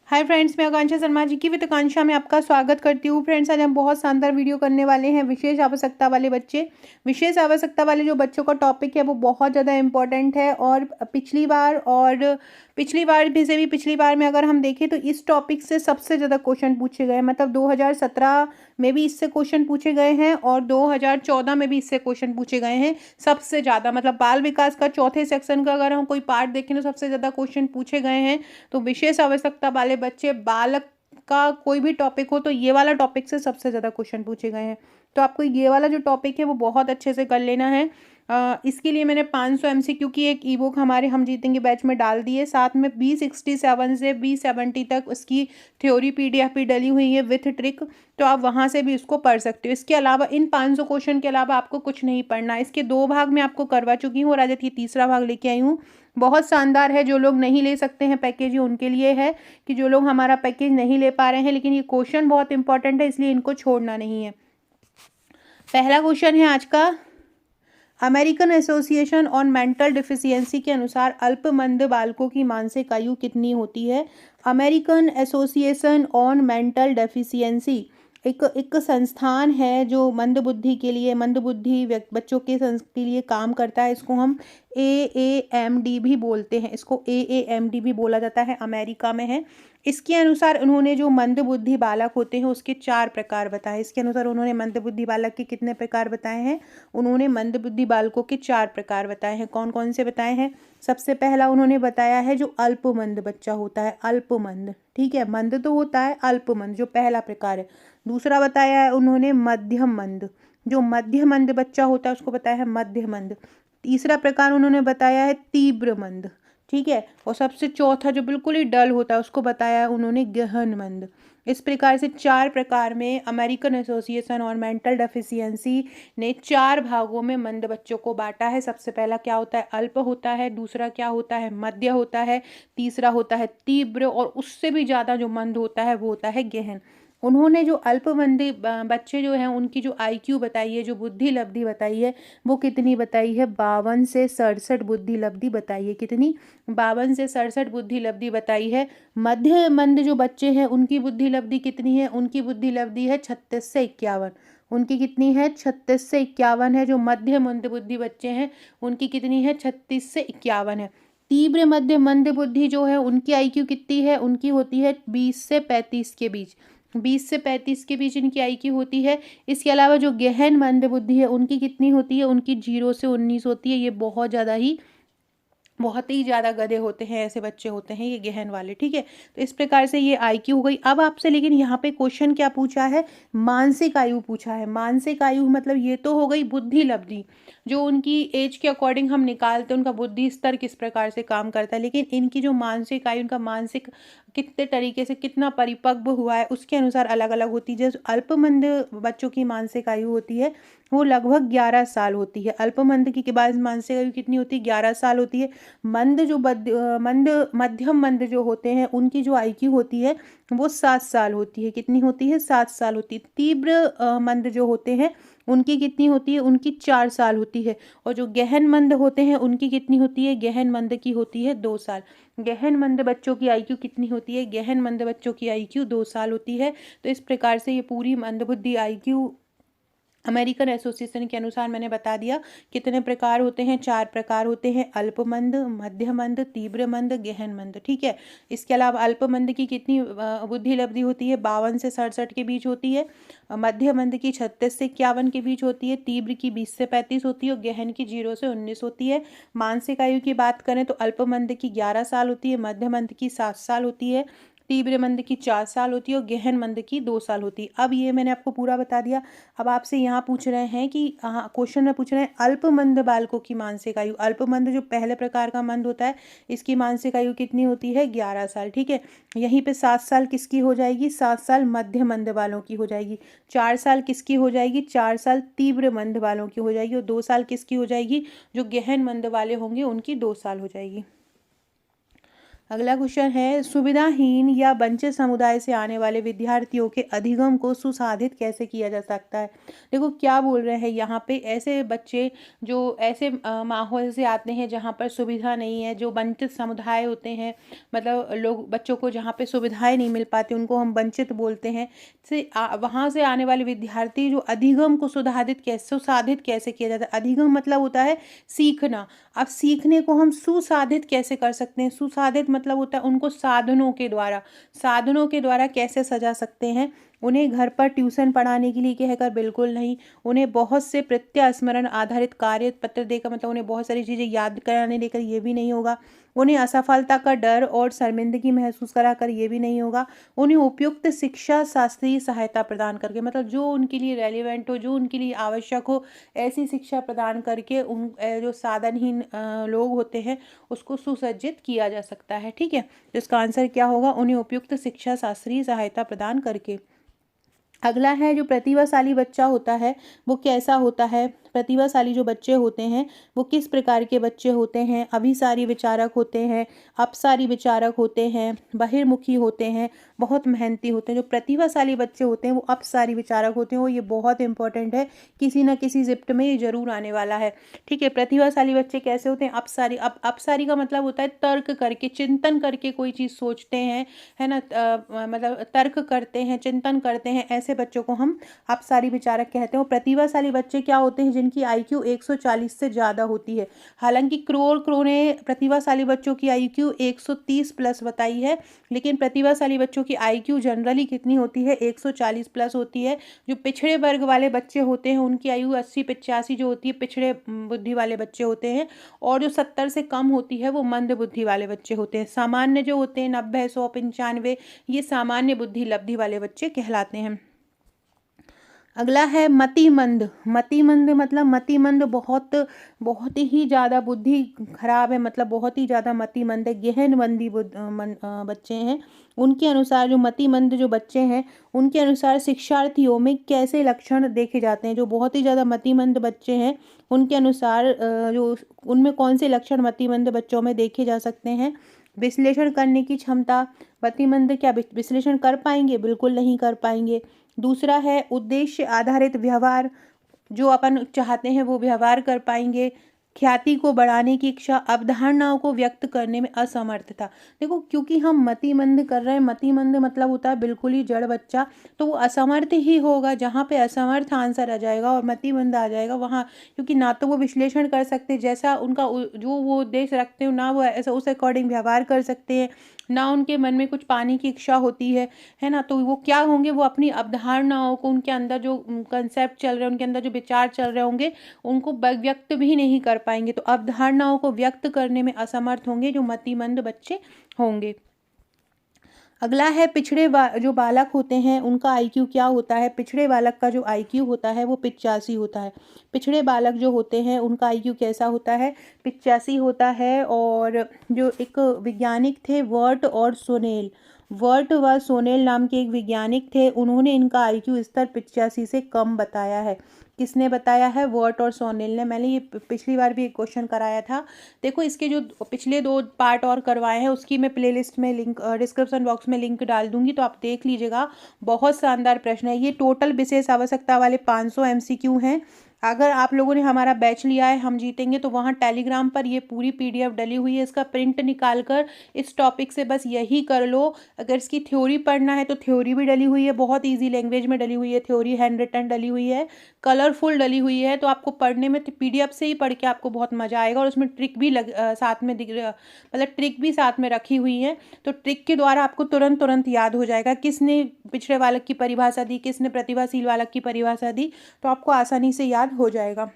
Hi friends, मैं आकांक्षा शर्मा जी की with आकांक्षा में आपका स्वागत करती हूँ। फ्रेंड्स, आज हम बहुत शानदार वीडियो करने वाले हैं। विशेष आवश्यकता वाले बच्चे, विशेष आवश्यकता वाले जो बच्चों का टॉपिक है वो बहुत ज़्यादा इम्पोर्टेंट है। और पिछली बार भी से भी पिछली बार में अगर हम देखें तो इस टॉपिक से सबसे ज़्यादा क्वेश्चन पूछे गए, मतलब 2017 में भी इससे क्वेश्चन पूछे गए हैं और 2014 में भी इससे क्वेश्चन पूछे गए हैं सबसे ज़्यादा। मतलब बाल विकास का चौथे सेक्शन का अगर हम कोई पार्ट देखें तो सबसे ज़्यादा क्वेश्चन पूछे गए हैं। तो विशेष आवश्यकता वाले बच्चे, बालक का कोई भी टॉपिक हो तो ये वाला टॉपिक से सबसे ज़्यादा क्वेश्चन पूछे गए हैं। तो आपको ये वाला जो टॉपिक है वो बहुत अच्छे से कर लेना है। इसके लिए मैंने 500 MCQ की एक ई बुक हमारे हम जीतेंगे बैच में डाल दी है। साथ में B67 से B70 तक उसकी थ्योरी PDF भी डली हुई है विथ ट्रिक। तो आप वहाँ से भी उसको पढ़ सकते हो। इसके अलावा इन 500 क्वेश्चन के अलावा आपको कुछ नहीं पढ़ना। इसके 2 भाग में आपको करवा चुकी हूँ और आज ये तीसरा भाग लेके आई हूँ। बहुत शानदार है। जो लोग नहीं ले सकते हैं पैकेज, ये उनके लिए है कि जो लोग हमारा पैकेज नहीं ले पा रहे हैं, लेकिन ये क्वेश्चन बहुत इंपॉर्टेंट है इसलिए इनको छोड़ना नहीं है। पहला क्वेश्चन है आज का, American association on mental deficiency के अनुसार अल्पमंद बालकों की मानसिक आयु कितनी होती है। American association on mental deficiency एक संस्थान है जो मंदबुद्धि के लिए, मंदबुद्धि बच्चों के लिए काम करता है। इसको हम AAMD भी बोलते हैं, इसको AAMD भी बोला जाता है, अमेरिका में है। इसके अनुसार उन्होंने जो मंदबुद्धि बालक होते हैं उसके 4 प्रकार बताए। इसके अनुसार उन्होंने मंदबुद्धि बालक के कितने प्रकार बताए हैं? उन्होंने मंदबुद्धि बालकों के 4 प्रकार बताए हैं। कौन कौन से बताए हैं? सबसे पहला उन्होंने बताया है जो अल्पमंद बच्चा होता है, अल्पमंद, ठीक है, मंद तो होता है, अल्पमंद जो पहला प्रकार है। दूसरा बताया है उन्होंने मध्यम मंद, जो मध्य मंद बच्चा होता है उसको बताया है मध्य मंद। तीसरा प्रकार उन्होंने बताया है तीव्र मंद, ठीक है। और सबसे चौथा जो बिल्कुल ही डल होता है उसको बताया है उन्होंने गहन मंद। इस प्रकार से 4 प्रकार में American association on mental deficiency ने 4 भागों में मंद बच्चों को बांटा है। सबसे पहला क्या होता है? अल्प होता है। दूसरा क्या होता है? मध्य होता है। तीसरा होता है तीव्र, और उससे भी ज़्यादा जो मंद होता है वो होता है गहन। उन्होंने जो अल्पमंदी बच्चे जो हैं उनकी जो IQ बताई है, जो बुद्धि लब्धि बताई है, वो कितनी बताई है? 52 से 67 बुद्धि लब्धि बताई है। कितनी? 52 से 67 बुद्धि लब्धि बताई है। मध्य मंद जो बच्चे हैं उनकी बुद्धि लब्धि कितनी है? उनकी बुद्धि लब्धि है 36 से 51। उनकी कितनी है? 36 से 51 है। जो मध्य मंद बुद्धि बच्चे हैं उनकी कितनी है? 36 से 51 है। तीव्र मध्य मंद बुद्धि जो है उनकी IQ कितनी है? उनकी होती है 20 से 35 के बीच, 20 से 35 के बीच इनकी IQ होती है। इसके अलावा जो गहन मंद बुद्धि है उनकी कितनी होती है? उनकी 0 से 19 होती है। ये बहुत ही ज़्यादा गधे होते हैं, ऐसे बच्चे होते हैं ये गहन वाले, ठीक है। तो इस प्रकार से ये IQ हो गई। अब आपसे लेकिन यहाँ पे क्वेश्चन क्या पूछा है? मानसिक आयु पूछा है। मानसिक आयु मतलब ये तो हो गई बुद्धि लब्धि, जो उनकी एज के अकॉर्डिंग हम निकालते हैं उनका बुद्धि स्तर किस प्रकार से काम करता है। लेकिन इनकी जो मानसिक आयु, उनका मानसिक कितने तरीके से कितना परिपक्व हुआ है उसके अनुसार अलग अलग होती है। जैसे अल्पमंद बच्चों की मानसिक आयु होती है वो लगभग 11 साल होती है। अल्पमंद की बाद मानसिक आयु कितनी होती है? 11 साल होती है। मध्यम मंद जो होते हैं उनकी जो IQ होती है वो 7 साल होती है। कितनी होती है? 7 साल होती है। तीव्र मंद जो होते हैं उनकी कितनी होती है? उनकी 4 साल होती है। और जो गहन मंद होते हैं उनकी कितनी होती है? गहन मंद की होती है 2 साल। गहन मंद बच्चों की IQ कितनी होती है? गहन मंद बच्चों की IQ 2 साल होती है। तो इस प्रकार से ये पूरी मंदबुद्धि IQ अमेरिकन एसोसिएशन के अनुसार मैंने बता दिया। कितने प्रकार होते हैं? 4 प्रकार होते हैं, अल्पमंद, मध्यमंद, तीव्र मंद, गहन मंद, ठीक है। इसके अलावा अल्पमंद की कितनी बुद्धि लब्धि होती है? 52 से 67 के बीच होती है। मध्यमंद की 36 से 51 के बीच होती है। तीव्र की 20 से 35 होती है और गहन की 0 से 19 होती है। मानसिक आयु की बात करें तो अल्पमंद की 11 साल होती है, मध्यमंद की 7 साल होती है, तीव्र मंद की 4 साल होती है और गहन मंद की 2 साल होती है। अब ये मैंने आपको पूरा बता दिया। अब आपसे यहाँ पूछ रहे हैं कि क्वेश्चन में पूछ रहे हैं अल्पमंद बालकों की मानसिक आयु। अल्पमंद जो पहले प्रकार का मंद होता है इसकी मानसिक आयु कितनी होती है? 11 साल, ठीक है। यहीं पे 7 साल किसकी हो जाएगी? 7 साल मध्य मंद वालों की हो जाएगी। 4 साल किसकी हो जाएगी? 4 साल तीव्र मंद वालों की हो जाएगी। और 2 साल किसकी हो जाएगी? जो गहन मंद वाले होंगे उनकी 2 साल हो जाएगी। अगला क्वेश्चन है, सुविधाहीन या वंचित समुदाय से आने वाले विद्यार्थियों के अधिगम को सुसाधित कैसे किया जा सकता है। देखो क्या बोल रहे हैं यहाँ पे, ऐसे बच्चे जो ऐसे माहौल से आते हैं जहाँ पर सुविधा नहीं है, जो वंचित समुदाय होते हैं, मतलब लोग बच्चों को जहाँ पे सुविधाएं नहीं मिल पाती उनको हम वंचित बोलते हैं, वहाँ से आने वाले विद्यार्थी जो अधिगम को सुसाधित कैसे किया जाता है। अधिगम मतलब होता है सीखना। अब सीखने को हम सुसाधित कैसे कर सकते हैं। सुसाधित मतलब होता है उनको साधनों के द्वारा कैसे सजा सकते हैं। उन्हें घर पर ट्यूशन पढ़ाने के लिए कहकर बिल्कुल नहीं, उन्हें बहुत से प्रत्यास्मरण आधारित कार्य पत्र देकर, मतलब उन्हें बहुत सारी चीज़ें याद कराने देकर ये भी नहीं होगा। उन्हें असफलता का डर और शर्मिंदगी महसूस कराकर ये भी नहीं होगा। उन्हें उपयुक्त शिक्षा शास्त्रीय सहायता प्रदान करके, मतलब जो उनके लिए रेलिवेंट हो, जो उनके लिए आवश्यक हो, ऐसी शिक्षा प्रदान करके उन जो साधनहीन लोग होते हैं उसको सुसज्जित किया जा सकता है। ठीक है, तो इसका आंसर क्या होगा, उन्हें उपयुक्त शिक्षा शास्त्रीय सहायता प्रदान करके। अगला है, जो प्रतिभाशाली बच्चा होता है वो कैसा होता है। प्रतिभाशाली जो बच्चे होते हैं वो किस प्रकार के बच्चे होते हैं। अभिसारी विचारक होते हैं, अपसारी विचारक होते हैं, बहिर्मुखी होते हैं, बहुत मेहनती होते हैं। जो प्रतिभाशाली बच्चे होते हैं वो अपसारी विचारक होते हैं। वो ये बहुत इंपॉर्टेंट है, किसी ना किसी जिप्ट में ये जरूर आने वाला है। ठीक है, प्रतिभाशाली बच्चे कैसे होते हैं, अपसारी। अपसारी का मतलब होता है तर्क करके, चिंतन करके कोई चीज़ सोचते हैं, है ना, मतलब तर्क करते हैं, चिंतन करते हैं, ऐसे बच्चों को हम अपसारी विचारक कहते हैं। और प्रतिभाशाली बच्चे क्या होते हैं, जिनकी IQ 140 से ज़्यादा होती है। हालांकि क्रो ने प्रतिभाशाली बच्चों की IQ 130 प्लस बताई है, लेकिन प्रतिभाशाली बच्चों की IQ जनरली कितनी होती है, 140 प्लस होती है। जो पिछड़े वर्ग वाले बच्चे होते हैं उनकी आयु 80-85 जो होती है, पिछड़े बुद्धि वाले बच्चे होते हैं। और जो 70 से कम होती है वो मंद बुद्धि वाले बच्चे होते हैं। सामान्य जो होते हैं 90, 100, 95, ये सामान्य बुद्धि लब्धि वाले बच्चे कहलाते हैं। अगला है मतिमंद। मतिमंद मतलब मतिमंद बहुत बहुत ही ज़्यादा बुद्धि खराब है, मतलब बहुत ही ज़्यादा मतिमंद है, गहनमंदी बच्चे हैं। उनके अनुसार जो मतिमंद जो बच्चे हैं उनके अनुसार शिक्षार्थियों में कैसे लक्षण देखे जाते हैं। जो बहुत ही ज़्यादा मतिमंद बच्चे हैं उनके अनुसार जो उनमें कौन से लक्षण मतिमंद बच्चों में देखे जा सकते हैं। विश्लेषण करने की क्षमता। मतिमंद क्या विश्लेषण कर पाएंगे, बिल्कुल नहीं कर पाएंगे। दूसरा है उद्देश्य आधारित व्यवहार, जो अपन चाहते हैं वो व्यवहार कर पाएंगे। ख्याति को बढ़ाने की इच्छा, अवधारणाओं को व्यक्त करने में असमर्थता। देखो क्योंकि हम मतिमंद कर रहे हैं, मतिमंद मतलब होता है बिल्कुल ही जड़ बच्चा, तो वो असमर्थ ही होगा। जहाँ पे असमर्थ आंसर आ जाएगा और मतिमंद आ जाएगा वहाँ, क्योंकि ना तो वो विश्लेषण कर सकते जैसा उनका जो वो उद्देश्य रखते हो, ना वो ऐसा उस अकॉर्डिंग व्यवहार कर सकते हैं, ना उनके मन में कुछ पाने की इच्छा होती है ना। तो वो क्या होंगे, वो अपनी अवधारणाओं को, उनके अंदर जो कंसेप्ट चल रहे हैं, उनके अंदर जो विचार चल रहे होंगे उनको व्यक्त भी नहीं कर पाएंगे। तो अवधारणाओं को व्यक्त करने में असमर्थ होंगे जो मतिमंद बच्चे होंगे। अगला है जो बालक होते हैं उनका IQ क्या होता है। पिछड़े बालक का जो IQ होता है वो 85 होता है। पिछड़े बालक जो होते हैं उनका IQ कैसा होता है, 85 होता है। और जो एक वैज्ञानिक थे वर्ट और सोनेल, वर्ट व सोनेल नाम के एक वैज्ञानिक थे, उन्होंने इनका IQ स्तर 85 से कम बताया है। किसने बताया है, वर्ट और सोनेल ने। मैंने ये पिछली बार भी एक क्वेश्चन कराया था। देखो इसके जो पिछले 2 पार्ट और करवाए हैं उसकी मैं प्लेलिस्ट में लिंक डिस्क्रिप्शन बॉक्स में लिंक डाल दूंगी, तो आप देख लीजिएगा। बहुत शानदार प्रश्न है ये। टोटल विशेष आवश्यकता वाले 500 MCQ हैं। अगर आप लोगों ने हमारा बैच लिया है हम जीतेंगे, तो वहाँ टेलीग्राम पर ये पूरी PDF डली हुई है। इसका प्रिंट निकाल कर इस टॉपिक से बस यही कर लो। अगर इसकी थ्योरी पढ़ना है तो थ्योरी भी डली हुई है, बहुत इजी लैंग्वेज में डली हुई है थ्योरी, हैंड रिटन डली हुई है, कलरफुल डली हुई है। तो आपको पढ़ने में PDF से ही पढ़ के आपको बहुत मज़ा आएगा। और उसमें ट्रिक भी साथ में मतलब ट्रिक भी साथ में रखी हुई है। तो ट्रिक के द्वारा आपको तुरंत याद हो जाएगा किसने पिछड़े बालक की परिभाषा दी, किसने प्रतिभाशील बालक की परिभाषा दी, तो आपको आसानी से याद हो जाएगा।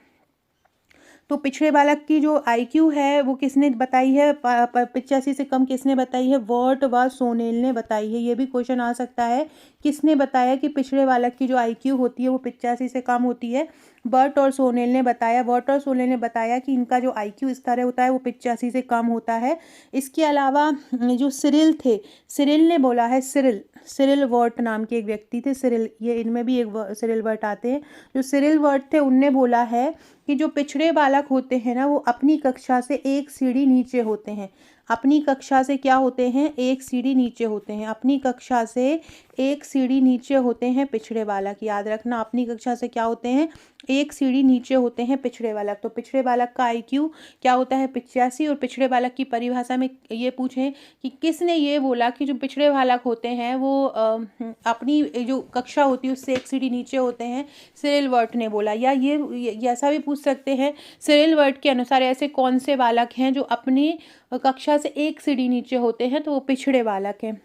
तो पिछड़े बालक की जो IQ है वो किसने बताई है, 85 से कम किसने बताई है, वर्ट व सोनेल ने बताई है। ये भी क्वेश्चन आ सकता है, किसने बताया कि पिछड़े बालक की जो IQ होती है वो 85 से कम होती है। वर्ट और सोनेल ने बताया। वर्ट और सोनेल ने बताया कि इनका जो IQ स्तर होता है वो 85 से कम होता है। इसके अलावा जो सिरिल थे, सिरिल ने बोला है, सिरिल वर्ट नाम के एक व्यक्ति थे, सिरिल, ये इनमें भी एक सिरिल वर्ट आते हैं। जो सिरिल वर्ट थे उनने बोला है कि जो पिछड़े बालक होते हैं ना वो अपनी कक्षा से एक सीढ़ी नीचे होते हैं। अपनी कक्षा से क्या होते हैं, एक सीढ़ी नीचे होते हैं। अपनी कक्षा से एक सीढ़ी नीचे होते हैं पिछड़े बालक। याद रखना, अपनी कक्षा से क्या होते हैं, एक सीढ़ी नीचे होते हैं पिछड़े बालक। तो पिछड़े बालक का IQ क्या होता है, 85। और पिछड़े बालक की परिभाषा में ये पूछें कि किसने ये बोला कि जो पिछड़े बालक होते हैं वो अपनी जो कक्षा होती है उससे एक सीढ़ी नीचे होते हैं, सिरिल वर्ट ने बोला। या ये ऐसा भी पूछ सकते हैं, सिरिल वर्ट के अनुसार ऐसे कौन से बालक हैं जो अपनी कक्षा से एक सीढ़ी नीचे होते हैं, तो वो पिछड़े बालक हैं।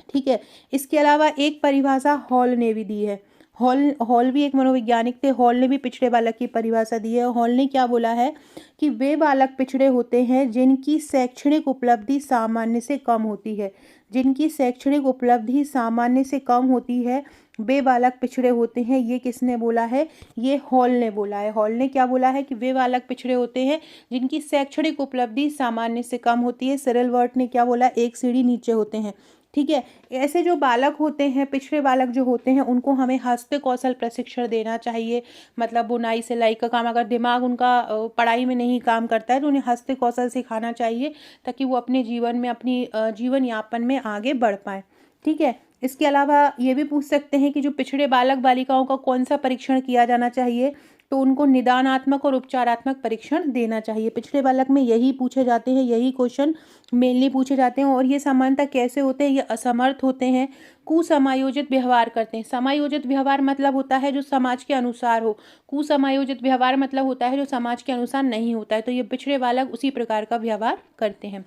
ठीक है। इसके अलावा एक परिभाषा हॉल ने भी दी है। हॉल भी एक मनोवैज्ञानिक थे। हॉल ने भी पिछड़े बालक की परिभाषा दी है। हॉल ने क्या बोला है कि वे बालक पिछड़े होते हैं जिनकी शैक्षणिक उपलब्धि सामान्य से कम होती है। जिनकी शैक्षणिक उपलब्धि सामान्य से कम होती है वे बालक पिछड़े होते हैं। ये किसने बोला है, ये हॉल ने बोला है। हॉल ने क्या बोला है कि वे बालक पिछड़े होते हैं जिनकी शैक्षणिक उपलब्धि सामान्य से कम होती है। सिरिल वर्ट ने क्या बोला, एक सीढ़ी नीचे होते हैं। ठीक है। ऐसे जो बालक होते हैं, पिछड़े बालक जो होते हैं, उनको हमें हस्त कौशल प्रशिक्षण देना चाहिए। मतलब बुनाई सिलाई का काम, अगर दिमाग उनका पढ़ाई में नहीं काम करता है तो उन्हें हस्त कौशल सिखाना चाहिए ताकि वो अपने जीवन में, अपनी जीवन यापन में आगे बढ़ पाएँ। ठीक है। इसके अलावा ये भी पूछ सकते हैं कि जो पिछड़े बालक बालिकाओं का कौन सा परीक्षण किया जाना चाहिए, तो उनको निदानात्मक और उपचारात्मक परीक्षण देना चाहिए। पिछड़े बालक में यही पूछे जाते हैं, यही क्वेश्चन मेनली पूछे जाते हैं। और ये सामान्यतः कैसे होते हैं, ये असमर्थ होते हैं, कुसमायोजित व्यवहार करते हैं। समायोजित व्यवहार मतलब होता है जो समाज के अनुसार हो, कुसमायोजित व्यवहार मतलब होता है जो समाज के अनुसार नहीं होता है। तो ये पिछड़े बालक उसी प्रकार का व्यवहार करते हैं।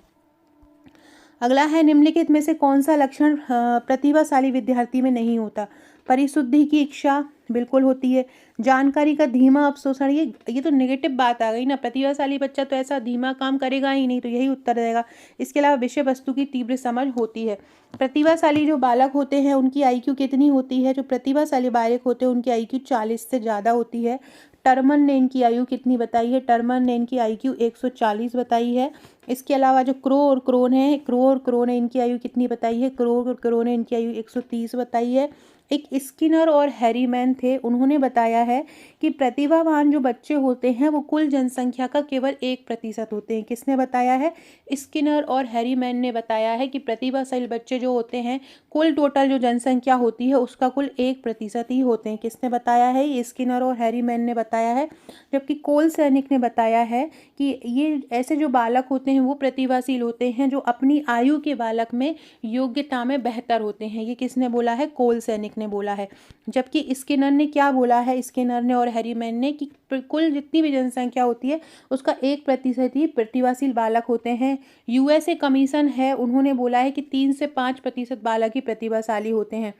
अगला है, निम्नलिखित में से कौन सा लक्षण प्रतिभाशाली विद्यार्थी में नहीं होता। परिशुद्धि की इच्छा बिल्कुल होती है। जानकारी का धीमा अवशोषण, ये तो नेगेटिव बात आ गई ना। प्रतिभाशाली बच्चा तो ऐसा धीमा काम करेगा ही नहीं, तो यही उत्तर रहेगा। इसके अलावा विषय वस्तु की तीव्र समझ होती है। प्रतिभाशाली जो बालक होते हैं उनकी IQ कितनी होती है, जो प्रतिभाशाली बालक होते हैं उनकी IQ 40 से ज़्यादा होती है। टर्मन ने इनकी आयु कितनी बताई है, टर्मन ने इनकी IQ 140 बताई है। इसके अलावा जो क्रो और क्रो ने इनकी आयु कितनी बताई है, क्रो और क्रो ने इनकी आयु 130 बताई है। एक स्किनर और हैरीमैन थे, उन्होंने बताया है कि प्रतिभावान जो बच्चे होते हैं वो कुल जनसंख्या का केवल 1% होते हैं। किसने बताया है, स्किनर और हैरीमैन ने बताया है कि प्रतिभाशाली बच्चे जो होते हैं कुल टोटल जो जनसंख्या होती है उसका कुल 1% ही होते हैं। किसने बताया है, ये स्किनर और हैरीमैन ने बताया है। जबकि कोल सैनिक ने बताया है कि ये ऐसे जो बालक होते हैं वो प्रतिभाशील होते हैं जो अपनी आयु के बालक में योग्यता में बेहतर होते हैं। ये किसने बोला है, कोल सैनिक ने बोला है। जबकि स्किनर ने क्या बोला है, स्किनर ने और हैरीमैन ने कि कुल जितनी भी जनसंख्या होती है उसका 1% ही प्रतिभाशील बालक होते हैं। USA कमीशन है, उन्होंने बोला है कि 3 से 5% बालक ही प्रतिभाशाली होते हैं।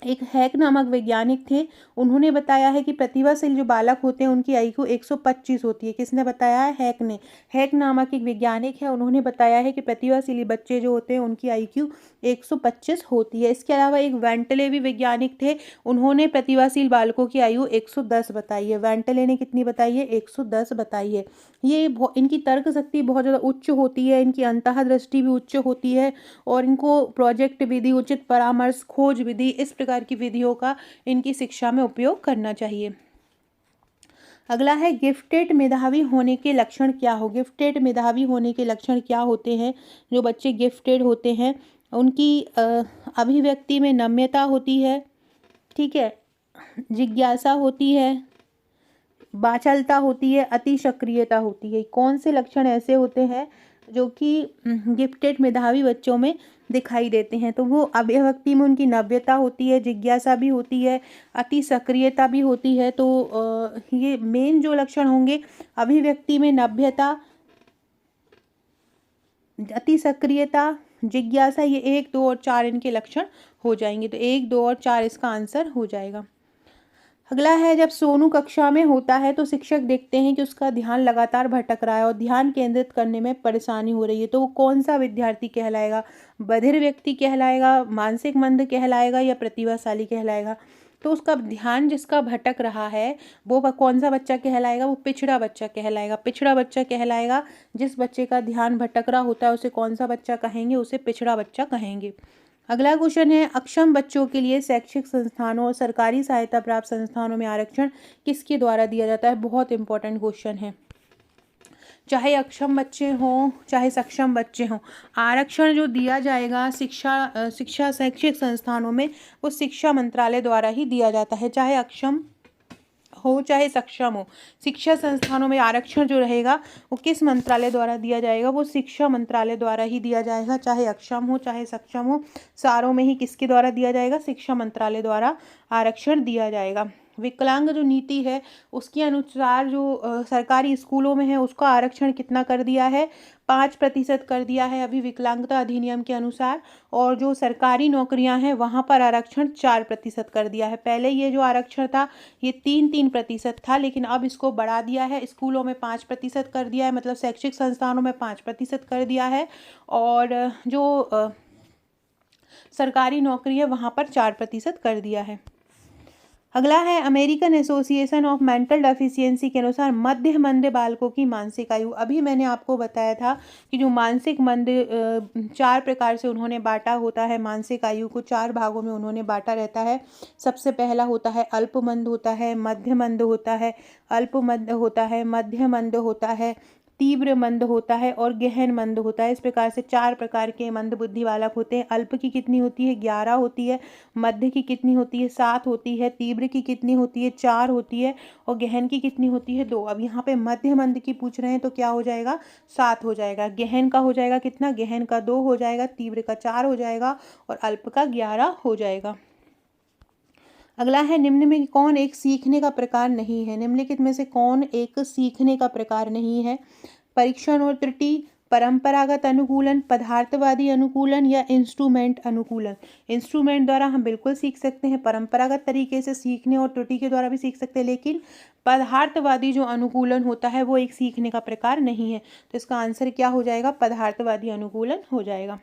एक हैक नामक वैज्ञानिक थे, उन्होंने बताया है कि प्रतिभाशील जो बालक होते हैं उनकी IQ 125 होती है। किसने बताया है, हैक ने। हैक नामक एक वैज्ञानिक है, उन्होंने बताया है कि प्रतिभाशाली बच्चे जो होते हैं उनकी IQ 125 होती है। इसके अलावा एक वेंटले भी वैज्ञानिक थे, उन्होंने प्रतिभाशील बालकों की आयु 110 बताई है। वेंटले ने कितनी बताई है, 110 बताई है। ये इनकी तर्क शक्ति बहुत ज़्यादा उच्च होती है, इनकी अंतः दृष्टि भी उच्च होती है और इनको प्रोजेक्ट विधि, उचित परामर्श, खोज विधि, इस प्रकार की विधियों का इनकी शिक्षा में उपयोग करना चाहिए। अगला है, गिफ्टेड मेधावी होने के लक्षण क्या हो। गिफ्टेड मेधावी होने के लक्षण क्या होते हैं। जो बच्चे गिफ्टेड होते हैं उनकी अभिव्यक्ति में नम्यता होती है। ठीक है। जिज्ञासा होती है, बाचलता होती है, अति सक्रियता होती है। कौन से लक्षण ऐसे होते हैं जो कि गिफ्टेड मेधावी बच्चों में दिखाई देते हैं, तो वो अभिव्यक्ति में उनकी नव्यता होती है, जिज्ञासा भी होती है, अति सक्रियता भी होती है। तो ये मेन जो लक्षण होंगे, अभिव्यक्ति में नव्यता, अति सक्रियता, जिज्ञासा, ये 1, 2 और 4 इनके लक्षण हो जाएंगे। तो 1, 2 और 4 इसका आंसर हो जाएगा। अगला है, जब सोनू कक्षा में होता है तो शिक्षक देखते हैं कि उसका ध्यान लगातार भटक रहा है और ध्यान केंद्रित करने में परेशानी हो रही है, तो वो कौन सा विद्यार्थी कहलाएगा, बधिर व्यक्ति कहलाएगा, मानसिक मंद कहलाएगा या प्रतिभाशाली कहलाएगा। तो उसका ध्यान जिसका भटक रहा है वो कौन सा बच्चा कहलाएगा, वो पिछड़ा बच्चा कहलाएगा। पिछड़ा बच्चा कहलाएगा, जिस बच्चे का ध्यान भटक रहा होता है उसे कौन सा बच्चा कहेंगे, उसे पिछड़ा बच्चा कहेंगे। अगला क्वेश्चन है, अक्षम बच्चों के लिए शैक्षिक संस्थानों और सरकारी सहायता प्राप्त संस्थानों में आरक्षण किसके द्वारा दिया जाता है। बहुत इंपॉर्टेंट क्वेश्चन है। चाहे अक्षम बच्चे हों चाहे सक्षम बच्चे हों, आरक्षण जो दिया जाएगा शिक्षा शैक्षिक संस्थानों में, वो शिक्षा मंत्रालय द्वारा ही दिया जाता है। चाहे अक्षम हो चाहे सक्षम हो, शिक्षा संस्थानों में आरक्षण जो रहेगा वो किस मंत्रालय द्वारा दिया जाएगा, वो शिक्षा मंत्रालय द्वारा ही दिया जाएगा। चाहे अक्षम हो चाहे सक्षम हो, सारों में ही किसके द्वारा दिया जाएगा, शिक्षा मंत्रालय द्वारा आरक्षण दिया जाएगा। विकलांग जो नीति है उसके अनुसार जो सरकारी स्कूलों में है उसका आरक्षण कितना कर दिया है, 5% कर दिया है अभी विकलांगता अधिनियम के अनुसार। और जो सरकारी नौकरियां हैं वहां पर आरक्षण 4% कर दिया है। पहले ये जो आरक्षण था ये 3-3% था, लेकिन अब इसको बढ़ा दिया है, स्कूलों में 5% कर दिया है, मतलब शैक्षिक संस्थानों में 5% कर दिया है। और जो सरकारी नौकरी है वहाँ पर 4% कर दिया है। अगला है American association of mental deficiency के अनुसार मध्य मंद बालकों की मानसिक आयु। अभी मैंने आपको बताया था कि जो मानसिक मंद 4 प्रकार से उन्होंने बांटा होता है, मानसिक आयु को 4 भागों में उन्होंने बांटा रहता है। सबसे पहला होता है अल्प मंद होता है, मध्य मंद होता है, अल्प मंद होता है, मध्य मंद होता है, तीव्र मंद होता है और गहन मंद होता है। इस प्रकार से 4 प्रकार के मंद बुद्धि बालक होते हैं। अल्प की कितनी होती है, 11 होती है, मध्य की कितनी होती है, 7 होती है, तीव्र की कितनी होती है, 4 होती है और गहन की कितनी होती है, 2। अब यहाँ पे मध्य मंद की पूछ रहे हैं तो क्या हो जाएगा, 7 हो जाएगा। गहन का हो जाएगा कितना, गहन का 2 हो जाएगा, तीव्र का 4 हो जाएगा और अल्प का 11 हो जाएगा। अगला है निम्न में कौन एक सीखने का प्रकार नहीं है। निम्नलिखित में से कौन एक सीखने का प्रकार नहीं है, परीक्षण और त्रुटि, परंपरागत अनुकूलन, पदार्थवादी अनुकूलन या इंस्ट्रूमेंट अनुकूलन। इंस्ट्रूमेंट द्वारा हम बिल्कुल सीख सकते हैं, परंपरागत तरीके से सीखने और त्रुटि के द्वारा भी सीख सकते हैं, लेकिन पदार्थवादी जो अनुकूलन होता है वो एक सीखने का प्रकार नहीं है। तो इसका आंसर क्या हो जाएगा, पदार्थवादी अनुकूलन हो जाएगा।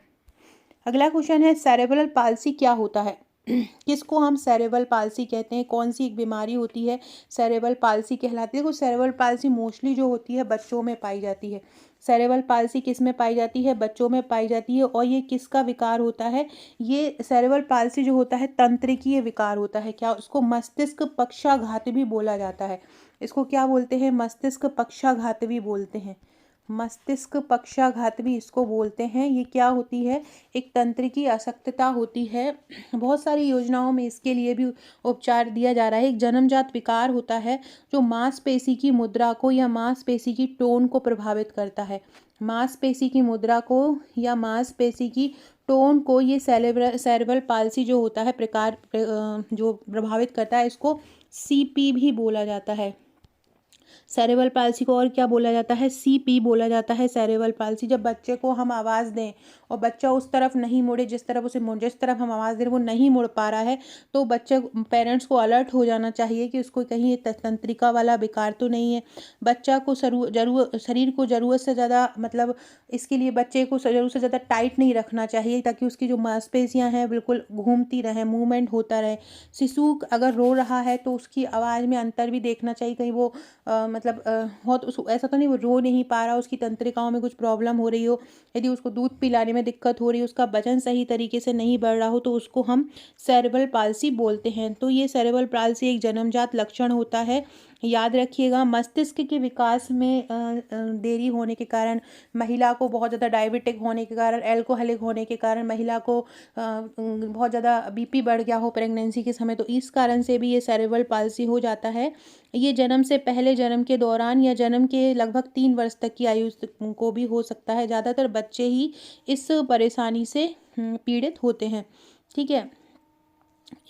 अगला क्वेश्चन है सेरेब्रल पाल्सी क्या होता है। किसको हम सेरेब्रल पाल्सी कहते हैं, कौन सी एक बीमारी होती है सेरेब्रल पाल्सी कहलाती है। देखो सेरेब्रल पाल्सी मोस्टली जो होती है बच्चों में पाई जाती है। सेरेब्रल पाल्सी किस में पाई जाती है, बच्चों में पाई जाती है। और ये किसका विकार होता है, ये सेरेब्रल पाल्सी जो होता है तंत्रिकीय विकार होता है। क्या उसको मस्तिष्क पक्षाघात भी बोला जाता है, इसको क्या बोलते हैं, मस्तिष्क पक्षाघात भी बोलते हैं, मस्तिष्क पक्षाघात भी इसको बोलते हैं। ये क्या होती है, एक तंत्र की अशक्तता होती है। बहुत सारी योजनाओं में इसके लिए भी उपचार दिया जा रहा है। एक जन्मजात विकार होता है जो मांसपेशी की मुद्रा को या मांसपेशी की टोन को प्रभावित करता है। मांसपेशी की मुद्रा को या मांसपेशी की टोन को ये सेरेब्रल पाल्सी जो होता है प्रकार जो प्रभावित करता है, इसको सीपी भी बोला जाता है। सेरेब्रल पाल्सी को और क्या बोला जाता है, सीपी बोला जाता है सेरेब्रल पाल्सी। जब बच्चे को हम आवाज़ दें और बच्चा उस तरफ नहीं मुड़े जिस तरफ हम आवाज़ दे रहे वो नहीं मुड़ पा रहा है, तो बच्चे पेरेंट्स को अलर्ट हो जाना चाहिए कि उसको कहीं तंत्रिका वाला विकार तो नहीं है। बच्चा को शरीर को ज़रूरत से ज़्यादा, मतलब इसके लिए बच्चे को ज़रूरत से ज़्यादा टाइट नहीं रखना चाहिए ताकि उसकी जो मांसपेशियाँ हैं बिल्कुल घूमती रहें, मूवमेंट होता रहे। शिशु अगर रो रहा है तो उसकी आवाज़ में अंतर भी देखना चाहिए, कहीं वो मतलब बहुत ऐसा तो नहीं वो रो नहीं पा रहा, उसकी तंत्रिकाओं में कुछ प्रॉब्लम हो रही हो, यदि उसको दूध पिलाने में दिक्कत हो रही है, उसका वजन सही तरीके से नहीं बढ़ रहा हो, तो उसको हम सेरेब्रल पाल्सी बोलते हैं। तो ये सेरेब्रल पाल्सी एक जन्मजात लक्षण होता है, याद रखिएगा। मस्तिष्क के विकास में देरी होने के कारण, महिला को बहुत ज़्यादा डायबिटिक होने के कारण, एल्कोहलिक होने के कारण, महिला को बहुत ज़्यादा बीपी बढ़ गया हो प्रेगनेंसी के समय, तो इस कारण से भी ये सेरेब्रल पाल्सी हो जाता है। ये जन्म से पहले, जन्म के दौरान या जन्म के लगभग 3 वर्ष तक की आयु को भी हो सकता है। ज़्यादातर बच्चे ही इस परेशानी से पीड़ित होते हैं, ठीक है।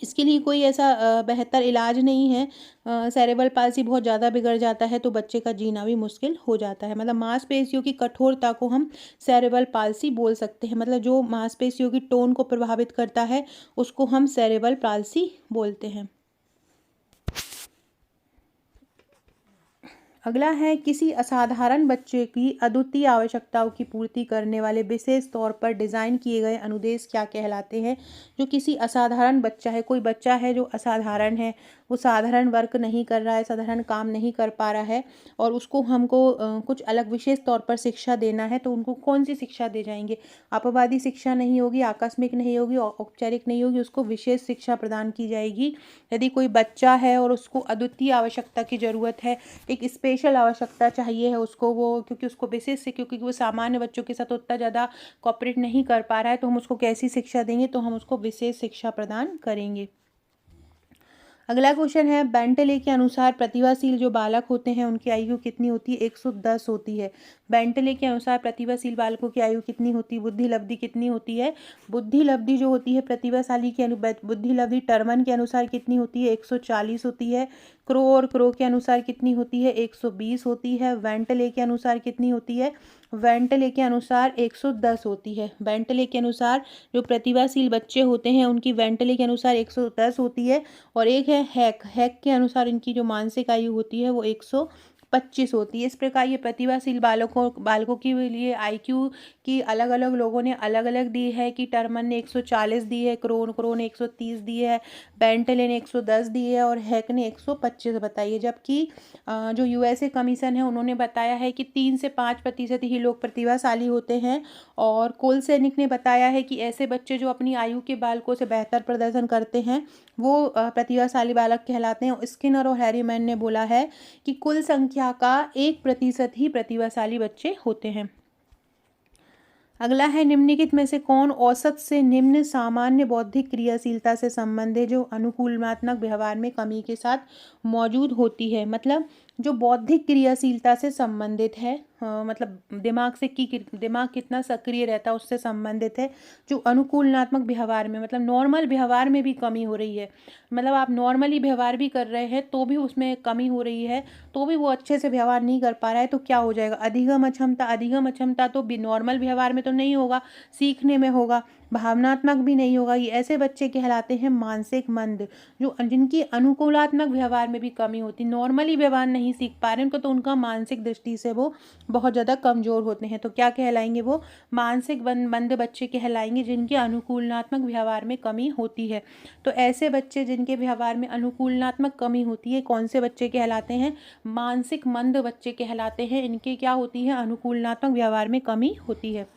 इसके लिए कोई ऐसा बेहतर इलाज नहीं है। सेरेब्रल पाल्सी बहुत ज़्यादा बिगड़ जाता है तो बच्चे का जीना भी मुश्किल हो जाता है। मतलब मांसपेशियों की कठोरता को हम सेरेब्रल पाल्सी बोल सकते हैं, मतलब जो मांसपेशियों की टोन को प्रभावित करता है उसको हम सेरेब्रल पाल्सी बोलते हैं। अगला है किसी असाधारण बच्चे की अद्वितीय आवश्यकताओं की पूर्ति करने वाले विशेष तौर पर डिज़ाइन किए गए अनुदेश क्या कहलाते हैं। जो किसी असाधारण बच्चा है, कोई बच्चा है जो असाधारण है, वो साधारण वर्क नहीं कर रहा है, साधारण काम नहीं कर पा रहा है और उसको हमको कुछ अलग विशेष तौर पर शिक्षा देना है, तो उनको कौन सी शिक्षा दे जाएंगे। अपवादी शिक्षा नहीं होगी, आकस्मिक नहीं होगी, औपचारिक नहीं होगी, उसको विशेष शिक्षा प्रदान की जाएगी। यदि कोई बच्चा है और उसको अद्वितीय आवश्यकता की ज़रूरत है, एक स्पेशल आवश्यकता चाहिए है उसको, वो क्योंकि उसको विशेष से, क्योंकि वो सामान्य बच्चों के साथ उतना ज़्यादा कोऑपरेट नहीं कर पा रहा है, तो हम उसको कैसी शिक्षा देंगे, तो हम उसको विशेष शिक्षा प्रदान करेंगे। अगला क्वेश्चन है, बेंटले के अनुसार प्रतिभाशील जो बालक होते हैं उनकी आयु कितनी होती है? 110 होती है। बेंटले के अनुसार प्रतिभाशील बालकों की आयु कितनी होती है? बुद्धि लब्धि कितनी होती है? बुद्धि लब्धि जो होती है प्रतिभाशाली की बुद्धि लब्धि टर्मन के अनुसार कितनी होती है? 140 होती है। क्रो और क्रो के अनुसार कितनी होती है? 120 होती है। वेंटले के अनुसार कितनी होती है? वेंटले के अनुसार 110 होती है। वेंटले के अनुसार जो प्रतिभाशील बच्चे होते हैं उनकी वेंटले के अनुसार 110 होती है। और एक है हैक, हैक के अनुसार इनकी जो मानसिक आयु होती है वो 125 होती है। इस प्रकार ये प्रतिभाशील बालकों के लिए आईक्यू की अलग अलग लोगों ने अलग अलग दी है कि टर्मन ने 140 दी है, क्रो ने 130 दी है, बेंटले ने 110 दी है और हैक ने 125 बताई है। जबकि जो यूएसए कमीशन है उन्होंने बताया है कि 3 से 5% ही लोग प्रतिभाशाली होते हैं। और कोलसेनिक ने बताया है कि ऐसे बच्चे जो अपनी आयु के बालकों से बेहतर प्रदर्शन करते हैं वो प्रतिभाशाली बालक कहलाते हैं। स्किनर और हैरीमैन ने बोला है कि कुल संख्या का 1% ही प्रतिभाशाली बच्चे होते हैं। अगला है, निम्नलिखित में से कौन औसत से निम्न सामान्य बौद्धिक क्रियाशीलता से संबंध है जो अनुकूलनात्मक व्यवहार में कमी के साथ मौजूद होती है? मतलब जो बौद्धिक क्रियाशीलता से संबंधित है, मतलब दिमाग कितना सक्रिय रहता है उससे संबंधित है। जो अनुकूलनात्मक व्यवहार में, मतलब नॉर्मल व्यवहार में भी कमी हो रही है, मतलब आप नॉर्मली व्यवहार भी कर रहे हैं तो भी उसमें कमी हो रही है, तो भी वो अच्छे से व्यवहार नहीं कर पा रहा है, तो क्या हो जाएगा? अधिगम अक्षमता। अधिगम अक्षमता तो नॉर्मल व्यवहार में तो नहीं होगा, सीखने में होगा, भावनात्मक भी नहीं होगा। ये ऐसे बच्चे कहलाते हैं मानसिक मंद, जो जिनकी अनुकूलात्मक व्यवहार में भी कमी होती, नॉर्मली व्यवहार नहीं सीख पा रहे उनको, तो उनका मानसिक दृष्टि से वो बहुत ज़्यादा कमज़ोर होते हैं। तो क्या कहलाएंगे? वो मानसिक मंद बच्चे कहलाएंगे जिनके अनुकूलनात्मक व्यवहार में कमी होती है। तो ऐसे बच्चे जिनके व्यवहार में अनुकूलनात्मक कमी होती है कौन से बच्चे कहलाते हैं? मानसिक मंद बच्चे कहलाते हैं। इनके क्या होती है? अनुकूलनात्मक व्यवहार में कमी होती है।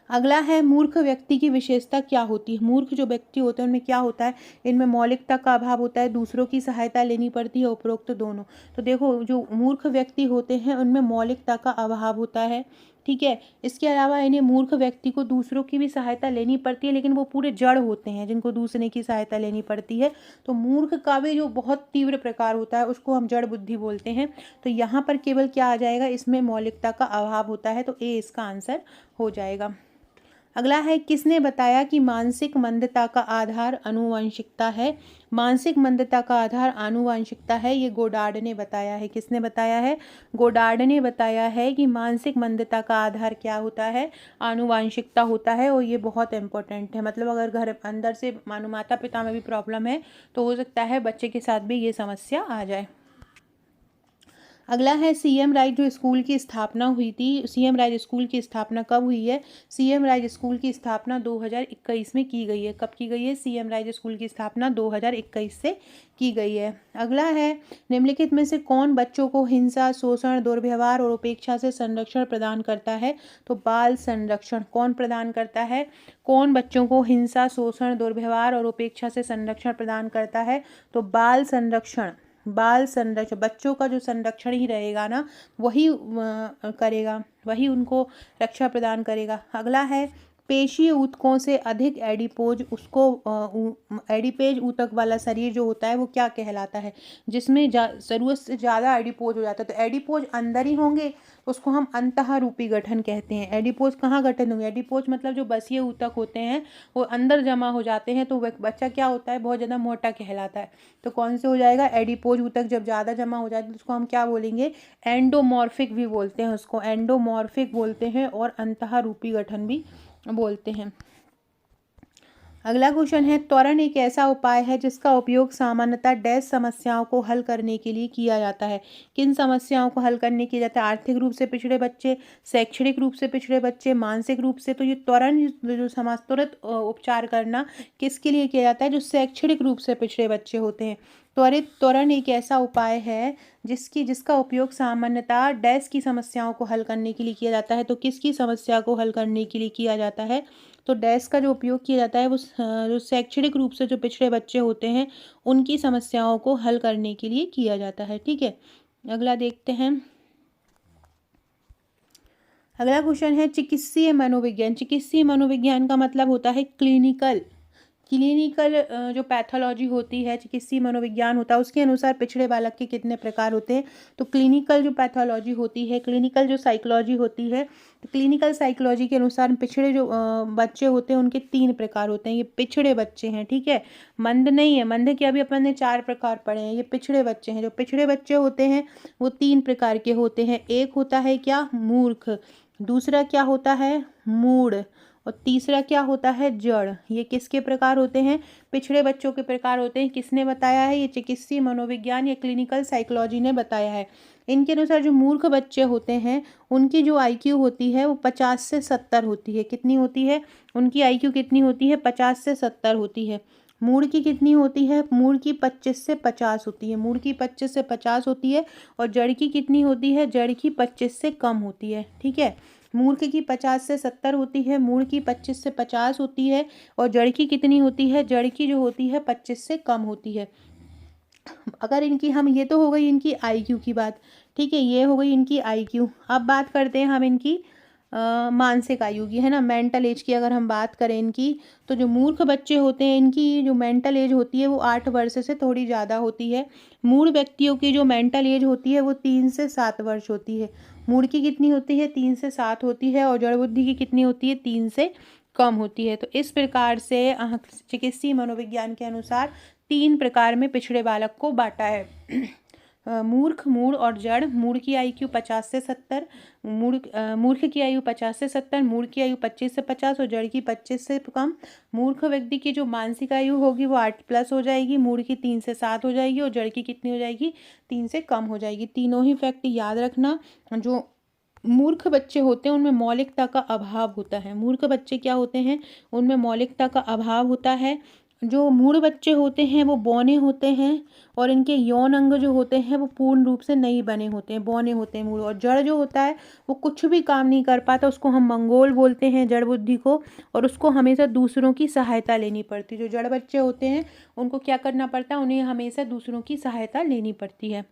अगला है, मूर्ख व्यक्ति की विशेषता क्या होती है? मूर्ख जो व्यक्ति होते हैं उनमें क्या होता है? इनमें मौलिकता का अभाव होता है, दूसरों की सहायता लेनी पड़ती है, उपरोक्त दोनों। तो देखो, जो मूर्ख व्यक्ति होते हैं उनमें मौलिकता का अभाव होता है, ठीक है। इसके अलावा इन्हें, मूर्ख व्यक्ति को दूसरों की भी सहायता लेनी पड़ती है, लेकिन वो पूरे जड़ होते हैं जिनको दूसरे की सहायता लेनी पड़ती है। तो मूर्ख का भी जो बहुत तीव्र प्रकार होता है उसको हम जड़ बुद्धि बोलते हैं। तो यहाँ पर केवल क्या आ जाएगा? इसमें मौलिकता का अभाव होता है, तो ए इसका आंसर हो जाएगा। अगला है, किसने बताया कि मानसिक मंदता का आधार आनुवंशिकता है? मानसिक मंदता का आधार आनुवंशिकता है, ये गोडार्ड ने बताया है। किसने बताया है? गोडार्ड ने बताया है कि मानसिक मंदता का आधार क्या होता है? आनुवंशिकता होता है। और ये बहुत इंपॉर्टेंट है, मतलब अगर घर अंदर से मानो माता पिता में भी प्रॉब्लम है तो हो सकता है बच्चे के साथ भी ये समस्या आ जाए। अगला है, सीएम राइट जो स्कूल की स्थापना हुई थी, सीएम राइट स्कूल की स्थापना कब हुई है? सीएम राइट स्कूल की स्थापना 2021 में की गई है। कब की गई है? सीएम राइट स्कूल की स्थापना 2021 से की गई है। अगला है, निम्नलिखित में से कौन बच्चों को हिंसा, शोषण, दुर्व्यवहार और उपेक्षा से संरक्षण प्रदान करता है? तो बाल संरक्षण। कौन प्रदान करता है? कौन बच्चों को हिंसा, शोषण, दुर्व्यवहार और उपेक्षा से संरक्षण प्रदान करता है? तो बाल संरक्षण। बाल संरक्षण, बच्चों का जो संरक्षण ही रहेगा ना, वही करेगा, वही उनको रक्षा प्रदान करेगा। अगला है, पेशीय ऊतकों से अधिक एडिपोज, उसको एडिपेज ऊतक वाला शरीर जो होता है वो क्या कहलाता है? जिसमें ज़रूरत से ज़्यादा एडिपोज हो जाता है। तो एडिपोज अंदर ही होंगे, उसको हम अंतःरूपी गठन कहते हैं। एडिपोज कहाँ गठन होंगे? एडिपोज मतलब जो बसीय ऊतक होते हैं वो अंदर जमा हो जाते हैं, तो बच्चा क्या होता है? बहुत ज़्यादा मोटा कहलाता है। तो कौन से हो जाएगा? एडिपोज ऊतक जब ज़्यादा जमा हो जाते हैं तो उसको हम क्या बोलेंगे? एंडोमॉर्फिक भी बोलते हैं, उसको एंडोमॉर्फिक बोलते हैं, और अंतःरूपी गठन भी बोलते हैं। अगला क्वेश्चन है, त्वरण एक ऐसा उपाय है जिसका उपयोग सामान्यतः डैश समस्याओं को हल करने के लिए किया जाता है? किन समस्याओं को हल करने किया जाता है? आर्थिक रूप से पिछड़े बच्चे, शैक्षणिक रूप से पिछड़े बच्चे, मानसिक रूप से। तो ये त्वरण जो तुरंत उपचार करना किसके लिए किया जाता है? जो शैक्षणिक रूप से पिछड़े बच्चे होते हैं। त्वरण एक ऐसा उपाय है जिसका उपयोग सामान्यतः डैश की समस्याओं को हल करने के लिए किया जाता है। तो किसकी समस्या को हल करने के लिए किया जाता है? तो डैश का जो उपयोग किया जाता है वो जो शैक्षणिक रूप से जो पिछड़े बच्चे होते हैं उनकी समस्याओं को हल करने के लिए किया जाता है, ठीक है। अगला देखते हैं। अगला क्वेश्चन है चिकित्सीय मनोविज्ञान। चिकित्सीय मनोविज्ञान का मतलब होता है क्लिनिकल जो पैथोलॉजी होती है, चिकित्सीय मनोविज्ञान होता है, उसके अनुसार पिछड़े बालक के कितने प्रकार होते हैं। तो क्लिनिकल जो पैथोलॉजी होती है, क्लिनिकल जो साइकोलॉजी होती है, तो क्लिनिकल साइकोलॉजी के अनुसार पिछड़े जो बच्चे होते हैं उनके 3 प्रकार होते हैं। ये पिछड़े बच्चे हैं, ठीक है, मंद नहीं है। मंद के अभी अपन ने 4 प्रकार पढ़े हैं। ये पिछड़े बच्चे हैं। जो पिछड़े बच्चे होते हैं वो 3 प्रकार के होते हैं। एक होता है क्या, मूर्ख, दूसरा क्या होता है, मूढ़, और तीसरा क्या होता है, जड़। ये किसके प्रकार होते हैं, पिछड़े बच्चों के प्रकार होते हैं। किसने बताया है, ये चिकित्सीय मनोविज्ञान या क्लिनिकल साइकोलॉजी ने बताया है। इनके अनुसार जो मूर्ख बच्चे होते हैं उनकी जो आईक्यू होती है वो 50 से 70 होती है। कितनी होती है, उनकी आईक्यू कितनी होती है, 50 से 70 होती है। मूढ़ की कितनी होती है, मूढ़ की 25 से 50 होती है। मूढ़ की 25 से 50 होती है। और जड़ की कितनी होती है, जड़ की 25 से कम होती है, ठीक है। मूर्ख की 50 से 70 होती है, मूढ़ की 25 से 50 होती है, और जड़ की कितनी होती है, जड़ की जो होती है 25 से कम होती है। अगर इनकी हम, ये तो हो गई इनकी आईक्यू की बात, ठीक है, ये हो गई इनकी आईक्यू। अब बात करते हैं हम इनकी मानसिक आयु की, है ना, मेंटल एज की। अगर हम बात करें इनकी, तो जो मूर्ख बच्चे होते हैं इनकी जो मेंटल एज होती है वो 8 वर्ष से थोड़ी ज़्यादा होती है। मूढ़ व्यक्तियों की जो मेंटल एज होती है वो 3 से 7 वर्ष होती है। मूढ़ की कितनी होती है, 3 से 7 होती है, और जड़ बुद्धि की कितनी होती है, 3 से कम होती है। तो इस प्रकार से चिकित्सीय मनोविज्ञान के अनुसार 3 प्रकार में पिछड़े बालक को बांटा है। मूर्ख, मूढ़ और जड़। मूढ़ की आयु 50 से 70, मूर्ख की आयु 50 से 70, मूढ़ की आयु 25 से 50 और जड़ की 25 से कम। मूर्ख व्यक्ति की जो मानसिक आयु होगी वो 8+ हो जाएगी, मूढ़ की 3 से 7 हो जाएगी, और जड़ की कितनी हो जाएगी, 3 से कम हो जाएगी। तीनों ही फैक्ट याद रखना। जो मूर्ख बच्चे होते हैं उनमें मौलिकता का अभाव होता है। मूर्ख बच्चे क्या होते हैं, उनमें मौलिकता का अभाव होता है। जो मूढ़ बच्चे होते हैं वो बौने होते हैं, और इनके यौन अंग जो होते हैं वो पूर्ण रूप से नहीं बने होते हैं, बौने होते हैं मूढ़। और जड़ जो होता है वो कुछ भी काम नहीं कर पाता, उसको हम मंगोल बोलते हैं, जड़ बुद्धि को, और उसको हमेशा दूसरों की सहायता लेनी पड़ती है। जो जड़ बच्चे होते हैं उनको क्या करना पड़ता है, उन्हें हमेशा दूसरों की सहायता लेनी पड़ती है।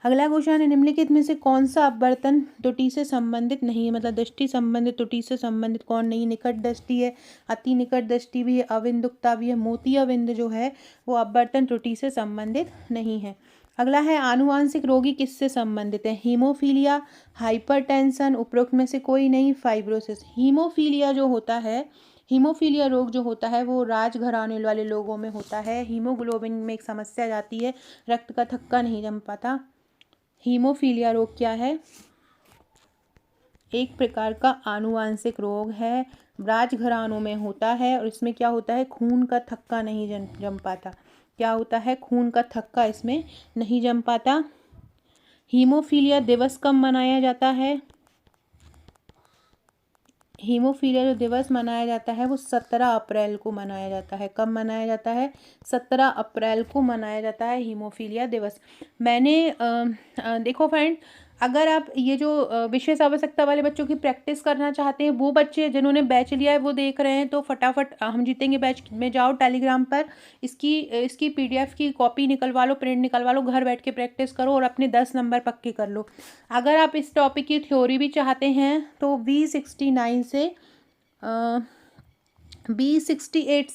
अगला क्वेश्चन है, निम्नलिखित में से कौन सा अपवर्तन त्रुटि से संबंधित नहीं है। मतलब दृष्टि संबंधित त्रुटि से संबंधित कौन नहीं। निकट दृष्टि है, अति निकट दृष्टि भी है, अविंदुकता भी है। मोतिया बिंद जो है वो अपवर्तन त्रुटि से संबंधित नहीं है। अगला है, आनुवांशिक रोगी किससे संबंधित है। हीमोफीलिया, हाइपरटेंशन, उपरोक्त में से कोई नहीं, फाइब्रोसिस। हीमोफीलिया जो होता है, हीमोफीलिया रोग जो होता है वो राजघराने वाले लोगों में होता है। हीमोग्लोबिन में एक समस्या जाती है, रक्त का थक्का नहीं जम पाता। हीमोफीलिया रोग क्या है, एक प्रकार का आनुवांशिक रोग है, राजघरानों में होता है, और इसमें क्या होता है, खून का थक्का नहीं जम पाता। क्या होता है, खून का थक्का इसमें नहीं जम पाता। हीमोफीलिया दिवस कब मनाया जाता है। हीमोफीलिया जो दिवस मनाया जाता है वो 17 अप्रैल को मनाया जाता है। कब मनाया जाता है, 17 अप्रैल को मनाया जाता है हीमोफीलिया दिवस। मैंने देखो फ्रेंड, अगर आप ये जो विशेष आवश्यकता वाले बच्चों की प्रैक्टिस करना चाहते हैं, वो बच्चे जिन्होंने बैच लिया है वो देख रहे हैं, तो फटाफट हम जीतेंगे बैच में जाओ टेलीग्राम पर, इसकी PDF की कॉपी निकलवा लो, प्रिंट निकलवा लो, घर बैठ के प्रैक्टिस करो और अपने 10 नंबर पक्के कर लो। अगर आप इस टॉपिक की थ्योरी भी चाहते हैं तो B69 से B68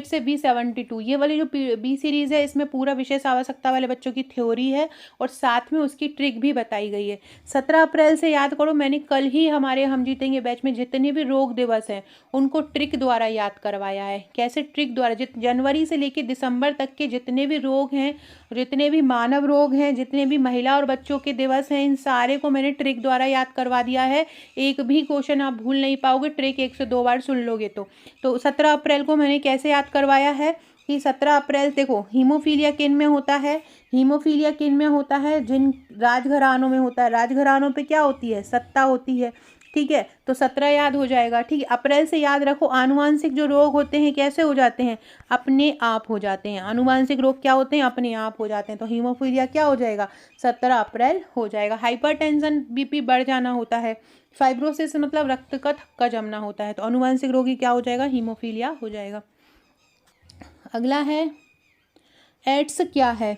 से B72 ये वाली जो B सीरीज़ है इसमें पूरा विशेष आवश्यकता वाले बच्चों की थ्योरी है, और साथ में उसकी ट्रिक भी बताई गई है। 17 अप्रैल से याद करो, मैंने कल ही हमारे हम जीतेंगे बैच में जितने भी रोग दिवस हैं उनको ट्रिक द्वारा याद करवाया है। कैसे, ट्रिक द्वारा। जनवरी से लेकर दिसंबर तक के जितने भी रोग हैं, जितने भी मानव रोग हैं, जितने भी महिला और बच्चों के दिवस हैं, इन सारे को मैंने ट्रिक द्वारा याद करवा दिया है। एक भी क्वेश्चन आप भूल नहीं पाओगे, ट्रिक 1 से 2 बार सुन लोगे तो 17 अप्रैल को मैंने कैसे याद करवाया है कि 17 अप्रैल, देखो हीमोफीलिया किन में होता है, हीमोफीलिया किन में होता है, जिन राजघरानों में होता है। राजघरानों पे क्या होती है, सत्ता होती है, ठीक है, तो 17 याद हो जाएगा। ठीक है, अप्रैल से याद रखो, आनुवांशिक जो रोग होते हैं कैसे हो जाते हैं, अपने आप हो जाते हैं। आनुवांशिक रोग क्या होते हैं, अपने आप हो जाते हैं। तो हीमोफीलिया क्या हो जाएगा, 17 अप्रैल हो जाएगा। हाइपरटेंशन BP बढ़ जाना होता है। फाइब्रोसिस मतलब रक्त का थक्का जमना होता है। तो आनुवांशिक रोगी क्या हो जाएगा, हीमोफीलिया हो जाएगा। अगला है, एड्स क्या है।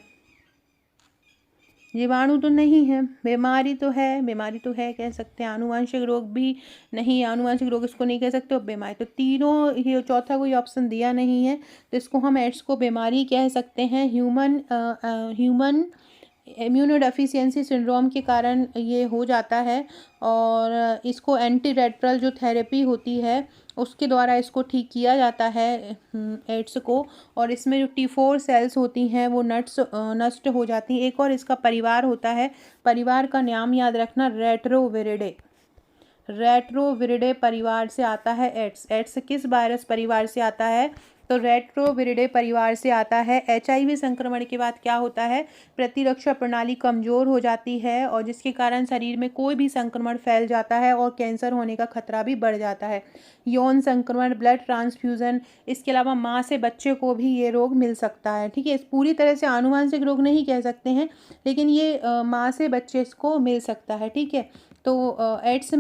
जीवाणु तो नहीं है, बीमारी तो है, बीमारी तो है कह सकते हैं। आनुवंशिक रोग भी नहीं है, आनुवंशिक रोग इसको नहीं कह सकते, और बीमारी तो तीनों, ये चौथा कोई ऑप्शन दिया नहीं है, तो इसको हम एड्स को बीमारी कह सकते हैं। ह्यूमन इम्यूनोडेफिशिएंसी सिंड्रोम के कारण ये हो जाता है, और इसको एंटी रेट्रल जो थेरेपी होती है उसके द्वारा इसको ठीक किया जाता है एड्स को, और इसमें जो T4 सेल्स होती हैं वो नष्ट हो जाती हैं। एक और इसका परिवार होता है, परिवार का नाम याद रखना, रेट्रोविरिडे। रेट्रोविरिडे परिवार से आता है एड्स। एड्स किस वायरस परिवार से आता है? तो रेट्रोविरिडे परिवार से आता है। HIV संक्रमण के बाद क्या होता है? प्रतिरक्षा प्रणाली कमज़ोर हो जाती है, और जिसके कारण शरीर में कोई भी संक्रमण फैल जाता है और कैंसर होने का खतरा भी बढ़ जाता है। यौन संक्रमण, ब्लड ट्रांसफ्यूज़न, इसके अलावा माँ से बच्चे को भी ये रोग मिल सकता है। ठीक है, इस पूरी तरह से आनुवंशिक रोग नहीं कह सकते हैं, लेकिन ये माँ से बच्चे को मिल सकता है। ठीक है, तो एड्स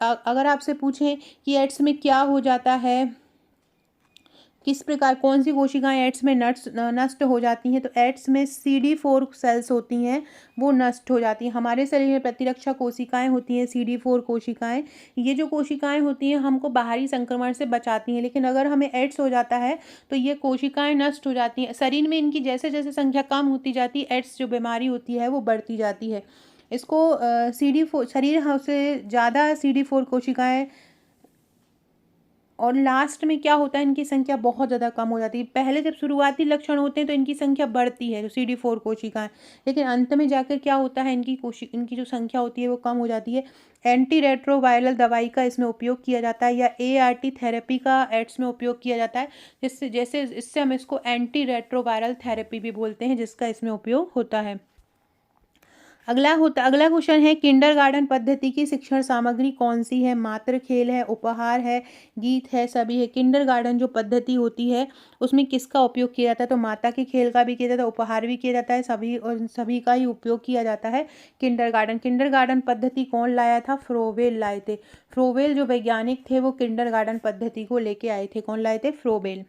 अगर आपसे पूछें कि एड्स में क्या हो जाता है, किस प्रकार कौन सी कोशिकाएं एड्स में नष्ट हो जाती हैं, तो एड्स में CD4 सेल्स होती हैं, वो नष्ट हो जाती हैं। हमारे शरीर में प्रतिरक्षा कोशिकाएं होती हैं, CD4 कोशिकाएं। ये जो कोशिकाएं होती हैं हमको बाहरी संक्रमण से बचाती हैं, लेकिन अगर हमें एड्स हो जाता है तो ये कोशिकाएं नष्ट हो जाती हैं। शरीर में इनकी जैसे जैसे संख्या कम होती जाती है, एड्स जो बीमारी होती है वो बढ़ती जाती है। इसको CD4 शरीर से ज़्यादा CD4 कोशिकाएं, और लास्ट में क्या होता है, इनकी संख्या बहुत ज़्यादा कम हो जाती है। पहले जब शुरुआती लक्षण होते हैं तो इनकी संख्या बढ़ती है, जो CD4 कोशिकाएं, लेकिन अंत में जाकर क्या होता है, इनकी जो संख्या होती है वो कम हो जाती है। एंटी रेट्रोवायरल दवाई का इसमें उपयोग किया जाता है, या ART थेरेपी का एड्स में उपयोग किया जाता है, इससे हम इसको एंटी रेट्रोवायरल थेरेपी भी बोलते हैं, जिसका इसमें उपयोग होता है। अगला क्वेश्चन है, किंडरगार्टन पद्धति की शिक्षण सामग्री कौन सी है? मात्र खेल है, उपहार है, गीत है, सभी है। किंडरगार्टन जो पद्धति होती है उसमें किसका उपयोग किया जाता है? तो माता के खेल का भी किया जाता है, उपहार भी किया जाता है, सभी का ही उपयोग किया जाता है। किंडरगार्टन पद्धति कौन लाया था? फ्रोबेल लाए थे। फ्रोबेल जो वैज्ञानिक थे वो किंडरगार्टन पद्धति को लेके आए थे। कौन लाए थे? फ्रोबेल।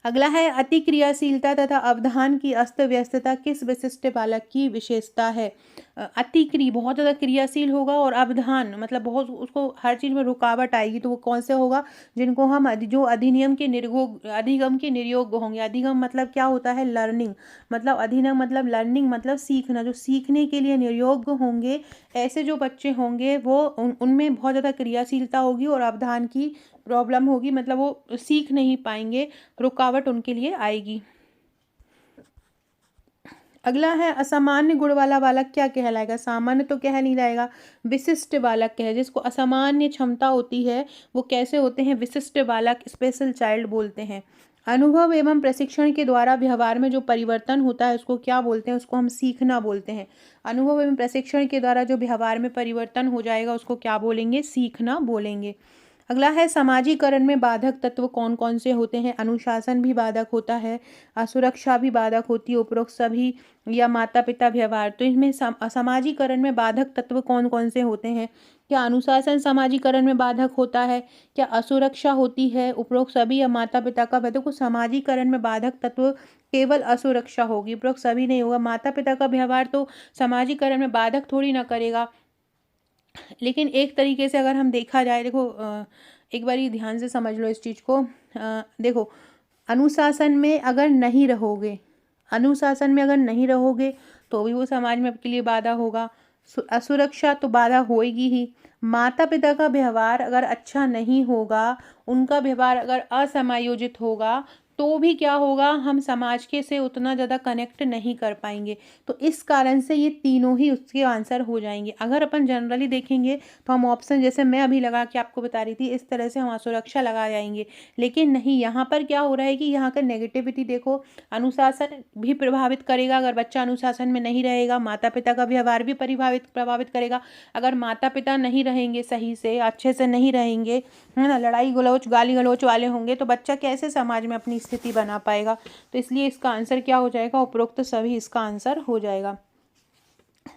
अगला है, अतिक्रियाशीलता तथा अवधान की अस्त व्यस्तता किस विशिष्ट बालक की विशेषता है? अतिक्रिय बहुत ज़्यादा क्रियाशील होगा, और अवधान मतलब बहुत उसको हर चीज़ में रुकावट आएगी, तो वो कौन से होगा? जिनको हम जो अधिगम के निर्योग्य होंगे। अधिगम मतलब क्या होता है? लर्निंग, मतलब अधिगम मतलब लर्निंग मतलब सीखना, जो सीखने के लिए निर्योग्य होंगे, ऐसे जो बच्चे होंगे वो उनमें बहुत ज़्यादा क्रियाशीलता होगी और अवधान की प्रॉब्लम होगी, मतलब वो सीख नहीं पाएंगे, रुकावट उनके लिए आएगी। अगला है, असामान्य गुण वाला बालक क्या कहलाएगा? सामान्य तो कह नहीं जाएगा, विशिष्ट बालक कहे। जिसको असामान्य क्षमता होती है वो कैसे होते हैं? विशिष्ट बालक, स्पेशल चाइल्ड बोलते हैं। अनुभव एवं प्रशिक्षण के द्वारा व्यवहार में जो परिवर्तन होता है उसको क्या बोलते हैं? उसको हम सीखना बोलते हैं। अनुभव एवं प्रशिक्षण के द्वारा जो व्यवहार में परिवर्तन हो जाएगा उसको क्या बोलेंगे? सीखना बोलेंगे। अगला है, समाजीकरण में बाधक तत्व कौन कौन से होते हैं? अनुशासन भी बाधक होता है, असुरक्षा भी बाधक होती है, उपरोक्त सभी या माता पिता व्यवहार। तो इसमें समाजीकरण में बाधक तत्व कौन कौन से होते हैं? क्या अनुशासन समाजीकरण में बाधक होता है? क्या असुरक्षा होती है? उपरोक्त सभी या माता पिता का? देखो, समाजीकरण में बाधक तत्व केवल असुरक्षा होगी, उपरोक्त सभी नहीं होगा। माता पिता का व्यवहार तो समाजीकरण में बाधक थोड़ी ना करेगा। लेकिन एक तरीके से अगर हम देखा जाए, देखो एक बारी ध्यान से समझ लो इस चीज़ को। देखो, अनुशासन में अगर नहीं रहोगे, तो भी वो समाज में आपके लिए बाधा होगा। असुरक्षा तो बाधा होएगी ही। माता पिता का व्यवहार अगर अच्छा नहीं होगा, उनका व्यवहार अगर असमायोजित होगा, तो भी क्या होगा? हम समाज के से उतना ज़्यादा कनेक्ट नहीं कर पाएंगे। तो इस कारण से ये तीनों ही उसके आंसर हो जाएंगे। अगर अपन जनरली देखेंगे तो हम ऑप्शन जैसे मैं अभी लगा के आपको बता रही थी, इस तरह से हम असुरक्षा लगा जाएंगे, लेकिन नहीं, यहाँ पर क्या हो रहा है कि यहाँ का नेगेटिविटी देखो। अनुशासन भी प्रभावित करेगा, अगर बच्चा अनुशासन में नहीं रहेगा। माता पिता का व्यवहार भी प्रभावित करेगा। अगर माता पिता नहीं रहेंगे, सही से अच्छे से नहीं रहेंगे, है ना, लड़ाई गलौच गाली गलौच वाले होंगे, तो बच्चा कैसे समाज में अपनी स्थिति बना पाएगा? तो इसलिए इसका आंसर क्या हो जाएगा? उपरोक्त सभी इसका आंसर हो जाएगा।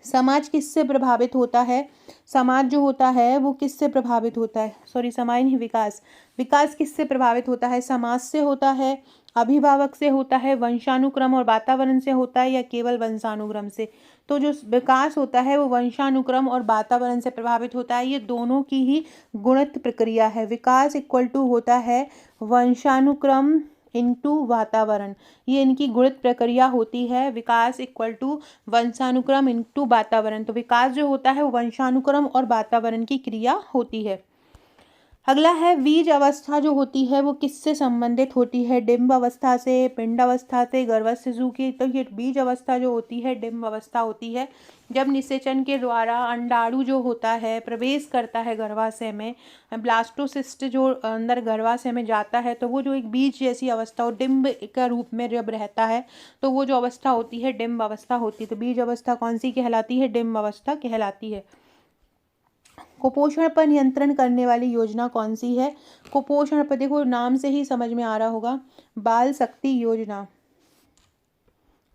समाज किससे प्रभावित होता है? समाज जो होता है वो किससे प्रभावित होता है? सॉरी, समाज नहीं, विकास। विकास किससे प्रभावित होता है? समाज से होता है, अभिभावक से होता है, वंशानुक्रम और वातावरण से होता है, या केवल वंशानुक्रम से? तो जो विकास होता है वो वंशानुक्रम और वातावरण से प्रभावित होता है। ये दोनों की ही गुणित प्रक्रिया है। विकास इक्वल टू होता है वंशानुक्रम इनटू वातावरण। ये इनकी गुणित प्रक्रिया होती है। विकास इक्वल टू वंशानुक्रम इनटू वातावरण। तो विकास जो होता है वो वंशानुक्रम और वातावरण की क्रिया होती है। अगला है बीज अवस्था जो होती है वो किससे संबंधित होती है? डिंब अवस्था से, पिंड अवस्था से, गर्भस्थ शिशु की? तो ये बीज अवस्था जो होती है डिंब अवस्था होती है। जब निषेचन के द्वारा अंडाणु जो होता है प्रवेश करता है गर्भाशय में, ब्लास्टोसिस्ट जो अंदर गर्भाशय में जाता है, तो वो जो एक बीज जैसी अवस्था और डिंब का रूप में जब रहता है तो वो जो अवस्था होती है डिंब अवस्था होती है। तो बीज अवस्था कौन सी कहलाती है? डिंब अवस्था कहलाती है। कुपोषण पर नियंत्रण करने वाली योजना कौन सी है? कुपोषण पर देखो नाम से ही समझ में आ रहा होगा, बाल शक्ति योजना।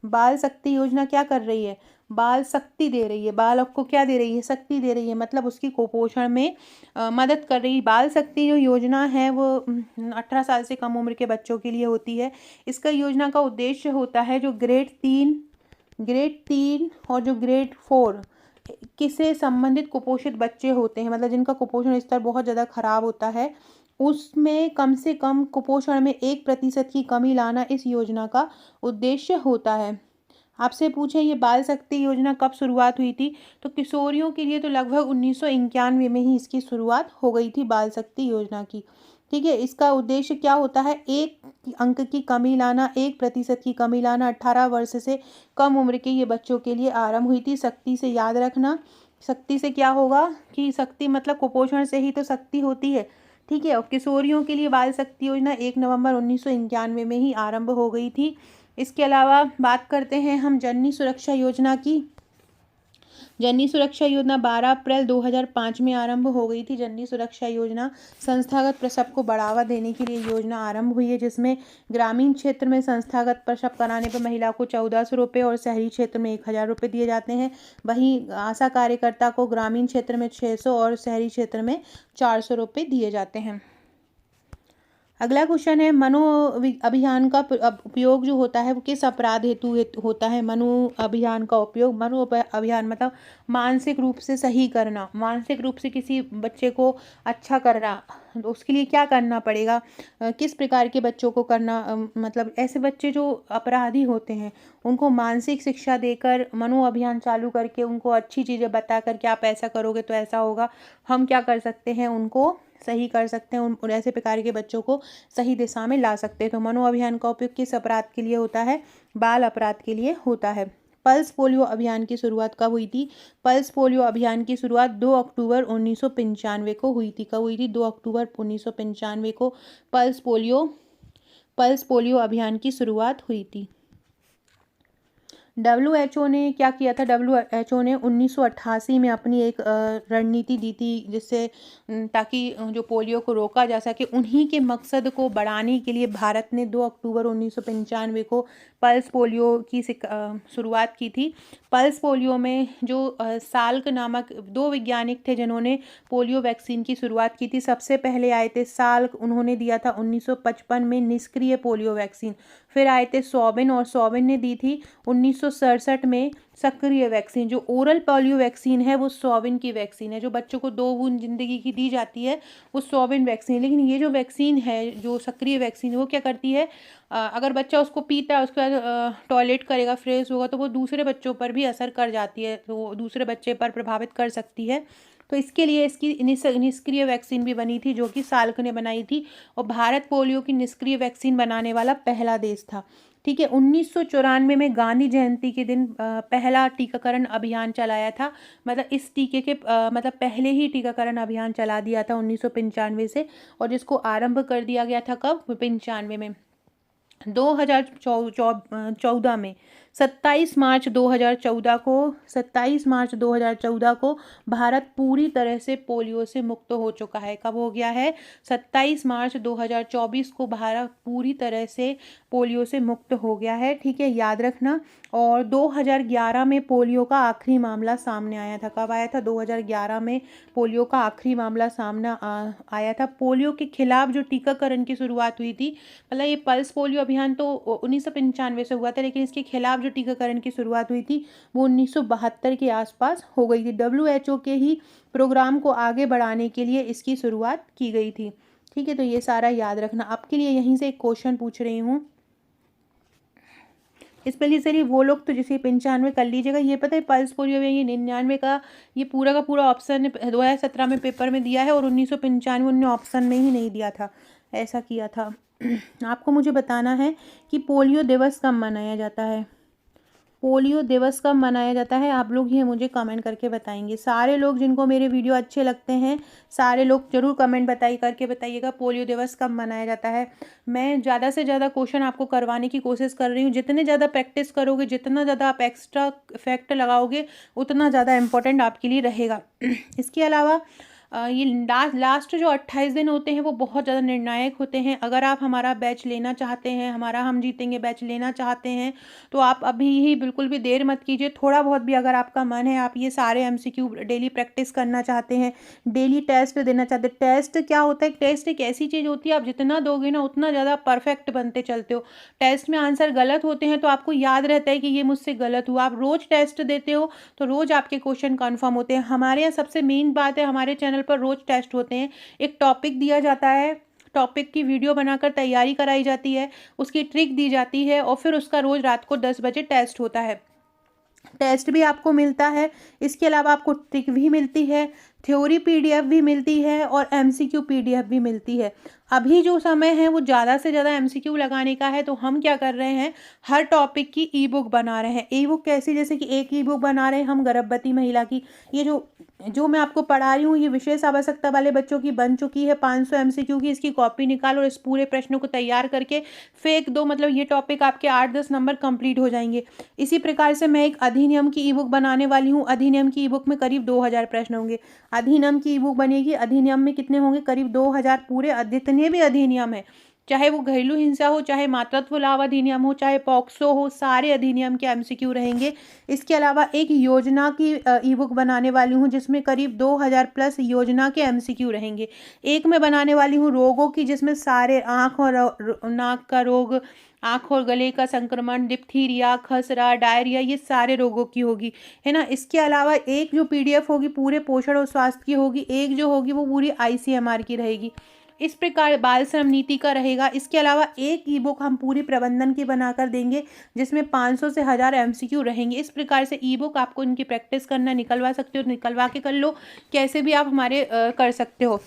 बाल शक्ति योजना क्या कर रही है? बाल शक्ति दे रही है। बालक को क्या दे रही है? शक्ति दे रही है, मतलब उसकी कुपोषण में मदद कर रही है। बाल शक्ति जो योजना है वो 18 साल से कम उम्र के बच्चों के लिए होती है। इसका योजना का उद्देश्य होता है जो ग्रेड 3 और जो ग्रेड 4 किसे संबंधित कुपोषित बच्चे होते हैं, मतलब जिनका कुपोषण स्तर बहुत ज़्यादा खराब होता है, उसमें कम से कम कुपोषण में 1% की कमी लाना इस योजना का उद्देश्य होता है। आपसे पूछें ये बाल शक्ति योजना कब शुरुआत हुई थी? तो किशोरियों के लिए तो लगभग 1991 में ही इसकी शुरुआत हो गई थी बाल शक्ति योजना की। ठीक है, इसका उद्देश्य क्या होता है? 1 अंक की कमी लाना, 1% की कमी लाना। 18 वर्ष से कम उम्र के ये बच्चों के लिए आरंभ हुई थी। शक्ति से याद रखना, शक्ति से क्या होगा कि शक्ति मतलब कुपोषण से ही तो शक्ति होती है। ठीक है, और किशोरियों के लिए बाल शक्ति योजना 1 नवंबर 1991 में ही आरंभ हो गई थी। इसके अलावा बात करते हैं हम जननी सुरक्षा योजना की। जननी सुरक्षा योजना 12 अप्रैल 2005 में आरंभ हो गई थी। जननी सुरक्षा योजना संस्थागत प्रसव को बढ़ावा देने के लिए योजना आरंभ हुई है, जिसमें ग्रामीण क्षेत्र में संस्थागत प्रसव कराने पर महिला को 1400 रुपये और शहरी क्षेत्र में 1000 रुपये दिए जाते हैं। वहीं आशा कार्यकर्ता को ग्रामीण क्षेत्र में 600 और शहरी क्षेत्र में 400 रुपये दिए जाते हैं। अगला क्वेश्चन है मनो अभियान का उपयोग जो होता है वो किस अपराध हेतु होता है? मनो अभियान का उपयोग, मनो अभियान मतलब मानसिक रूप से सही करना, मानसिक रूप से किसी बच्चे को अच्छा करना। तो उसके लिए क्या करना पड़ेगा? किस प्रकार के बच्चों को करना? मतलब ऐसे बच्चे जो अपराधी होते हैं उनको मानसिक शिक्षा देकर, मनो अभियान चालू करके उनको अच्छी चीज़ें बता कर कि आप ऐसा करोगे तो ऐसा होगा, हम क्या कर सकते हैं, उनको सही कर सकते हैं, उन ऐसे प्रकार के बच्चों को सही दिशा में ला सकते हैं। तो मनो अभियान का उपयोग किस अपराध के लिए होता है? बाल अपराध के लिए होता है। पल्स पोलियो अभियान की शुरुआत कब हुई थी? पल्स पोलियो अभियान की शुरुआत 2 अक्टूबर 1995 को हुई थी। कब हुई थी? 2 अक्टूबर 1995 को पल्स पोलियो अभियान की शुरुआत हुई थी। WHO ने क्या किया था? WHO ने 1988 में अपनी एक रणनीति दी थी, जिससे ताकि जो पोलियो को रोका जा सके। उन्हीं के मकसद को बढ़ाने के लिए भारत ने 2 अक्टूबर 1995 को पल्स पोलियो की शुरुआत की थी। पल्स पोलियो में जो साल्क नामक 2 वैज्ञानिक थे जिन्होंने पोलियो वैक्सीन की शुरुआत की थी। सबसे पहले आए थे साल्क, उन्होंने दिया था 1955 में निष्क्रिय पोलियो वैक्सीन। फिर आए थे सॉबिन, और सॉबिन ने दी थी 1967 में सक्रिय वैक्सीन। जो ओरल पोलियो वैक्सीन है वो सॉबिन की वैक्सीन है, जो बच्चों को 2 बूंद जिंदगी की दी जाती है वो सॉबिन वैक्सीन। लेकिन ये जो वैक्सीन है, जो सक्रिय वैक्सीन है, वो क्या करती है, अगर बच्चा उसको पीता है, उसके बाद टॉयलेट करेगा, फ्रेश होगा, तो वो दूसरे बच्चों पर भी असर कर जाती है, तो वो दूसरे बच्चे पर प्रभावित कर सकती है। तो इसके लिए इसकी निष्क्रिय वैक्सीन भी बनी थी, जो कि साल्क ने बनाई थी, और भारत पोलियो की निष्क्रिय वैक्सीन बनाने वाला पहला देश था। ठीक है, 1994 में गांधी जयंती के दिन पहला टीकाकरण अभियान चलाया था। मतलब इस टीके के मतलब पहले ही टीकाकरण अभियान चला दिया था 1995 से, और जिसको आरंभ कर दिया गया था कब? 95 में। 2014 में 27 मार्च 2014 को 27 मार्च 2014 को भारत पूरी तरह से पोलियो से मुक्त हो चुका है। कब हो गया है? 27 मार्च 2024 को भारत पूरी तरह से पोलियो से मुक्त हो गया है। ठीक है, याद रखना। और 2011 में पोलियो का आखिरी मामला सामने आया था। कब आया था? 2011 में पोलियो का आखिरी मामला सामने आया था। पोलियो के खिलाफ जो टीकाकरण की शुरुआत हुई थी, मतलब ये पल्स पोलियो अभियान तो 1995 से हुआ था, लेकिन इसके खिलाफ जो टीकाकरण की शुरुआत हुई थी वो 1972 के आसपास हो गई थी। WHO के ही प्रोग्राम को आगे बढ़ाने के लिए इसकी शुरुआत की गई थी। ठीक है, तो ये सारा याद रखना। आपके लिए यहीं से एक क्वेश्चन पूछ रही हूँ। इस पर चलिए वो लोग तो जिसे 95 कर लीजिएगा। ये पता है पल्स पोलियो में ये 99 का ये पूरा का पूरा ऑप्शन 2017 में पेपर में दिया है, और 1995 उन्होंने ऑप्शन में ही नहीं दिया था, ऐसा किया था। आपको मुझे बताना है कि पोलियो दिवस कब मनाया जाता है। पोलियो दिवस कब मनाया जाता है, आप लोग ये मुझे कमेंट करके बताएंगे। सारे लोग जिनको मेरे वीडियो अच्छे लगते हैं, सारे लोग जरूर कमेंट करके बताइएगा पोलियो दिवस कब मनाया जाता है। मैं ज़्यादा से ज़्यादा क्वेश्चन आपको करवाने की कोशिश कर रही हूँ। जितने ज़्यादा प्रैक्टिस करोगे, जितना ज़्यादा आप एक्स्ट्रा इफेक्ट लगाओगे, उतना ज़्यादा इम्पोर्टेंट आपके लिए रहेगा। इसके अलावा ये लास्ट जो 28 दिन होते हैं वो बहुत ज़्यादा निर्णायक होते हैं। अगर आप हमारा बैच लेना चाहते हैं, हमारा हम जीतेंगे बैच लेना चाहते हैं, तो आप अभी ही बिल्कुल भी देर मत कीजिए। थोड़ा बहुत भी अगर आपका मन है, आप ये सारे MCQ डेली प्रैक्टिस करना चाहते हैं, डेली टेस्ट देना चाहते हैं। टेस्ट क्या होता है? टेस्ट एक ऐसी चीज़ होती है, आप जितना दोगे ना उतना ज़्यादा परफेक्ट बनते चलते हो। टेस्ट में आंसर गलत होते हैं तो आपको याद रहता है कि ये मुझसे गलत हुआ। आप रोज़ टेस्ट देते हो तो रोज़ आपके क्वेश्चन कन्फर्म होते हैं। हमारे यहाँ सबसे मेन बात है, हमारे चैनल पर रोज़ टेस्ट होते हैं। एक टॉपिक दिया जाता है, टॉपिक की वीडियो बनाकर तैयारी कराई जाती है, उसकी ट्रिक दी जाती है, और फिर उसका रोज़ रात को 10 बजे टेस्ट होता है। टेस्ट भी आपको मिलता है, इसके अलावा आपको ट्रिक भी मिलती है, थ्योरी PDF भी मिलती है, और MCQ PDF भी मिलती है। अभी जो समय है वो ज़्यादा से ज़्यादा MCQ लगाने का है, तो हम क्या कर रहे हैं, हर टॉपिक की ई-बुक बना रहे हैं। ई-बुक कैसी? जैसे कि एक ई-बुक बना रहे हैं हम गर्भवती महिला की। ये जो मैं आपको पढ़ा रही हूँ ये विशेष आवश्यकता वाले बच्चों की बन चुकी है, 500 MCQ की। इसकी कॉपी निकालो और इस पूरे प्रश्नों को तैयार करके फेंक दो, मतलब ये टॉपिक आपके 8-10 नंबर कंप्लीट हो जाएंगे। इसी प्रकार से मैं एक अधिनियम की ई-बुक बनाने वाली हूँ। अधिनियम की ई-बुक में करीब 2000 प्रश्न होंगे। अधिनियम की ई-बुक बनेगी। अधिनियम में कितने होंगे? करीब 2000। पूरे जितने भी अधिनियम है, चाहे वो घरेलू हिंसा हो, चाहे मातृत्व लाभ अधिनियम हो, चाहे पॉक्सो हो, सारे अधिनियम के MCQ रहेंगे। इसके अलावा एक योजना की ई-बुक बनाने वाली हूँ जिसमें करीब 2000 प्लस योजना के MCQ रहेंगे। एक मैं बनाने वाली हूँ रोगों की, जिसमें सारे आँख और नाक का रोग, आँख और गले का संक्रमण, डिप्थीरिया, खसरा, डायरिया, ये सारे रोगों की होगी, है ना। इसके अलावा एक जो PDF होगी पूरे पोषण और स्वास्थ्य की होगी, एक जो होगी वो पूरी ICMR की रहेगी। इस प्रकार बाल श्रम नीति का रहेगा। इसके अलावा एक ई-बुक हम पूरी प्रबंधन की बनाकर देंगे जिसमें 500 से 1000 MCQ रहेंगे। इस प्रकार से ई-बुक आपको इनकी प्रैक्टिस करना, निकलवा सकते हो, निकलवा के कर लो, कैसे भी आप हमारे कर सकते हो।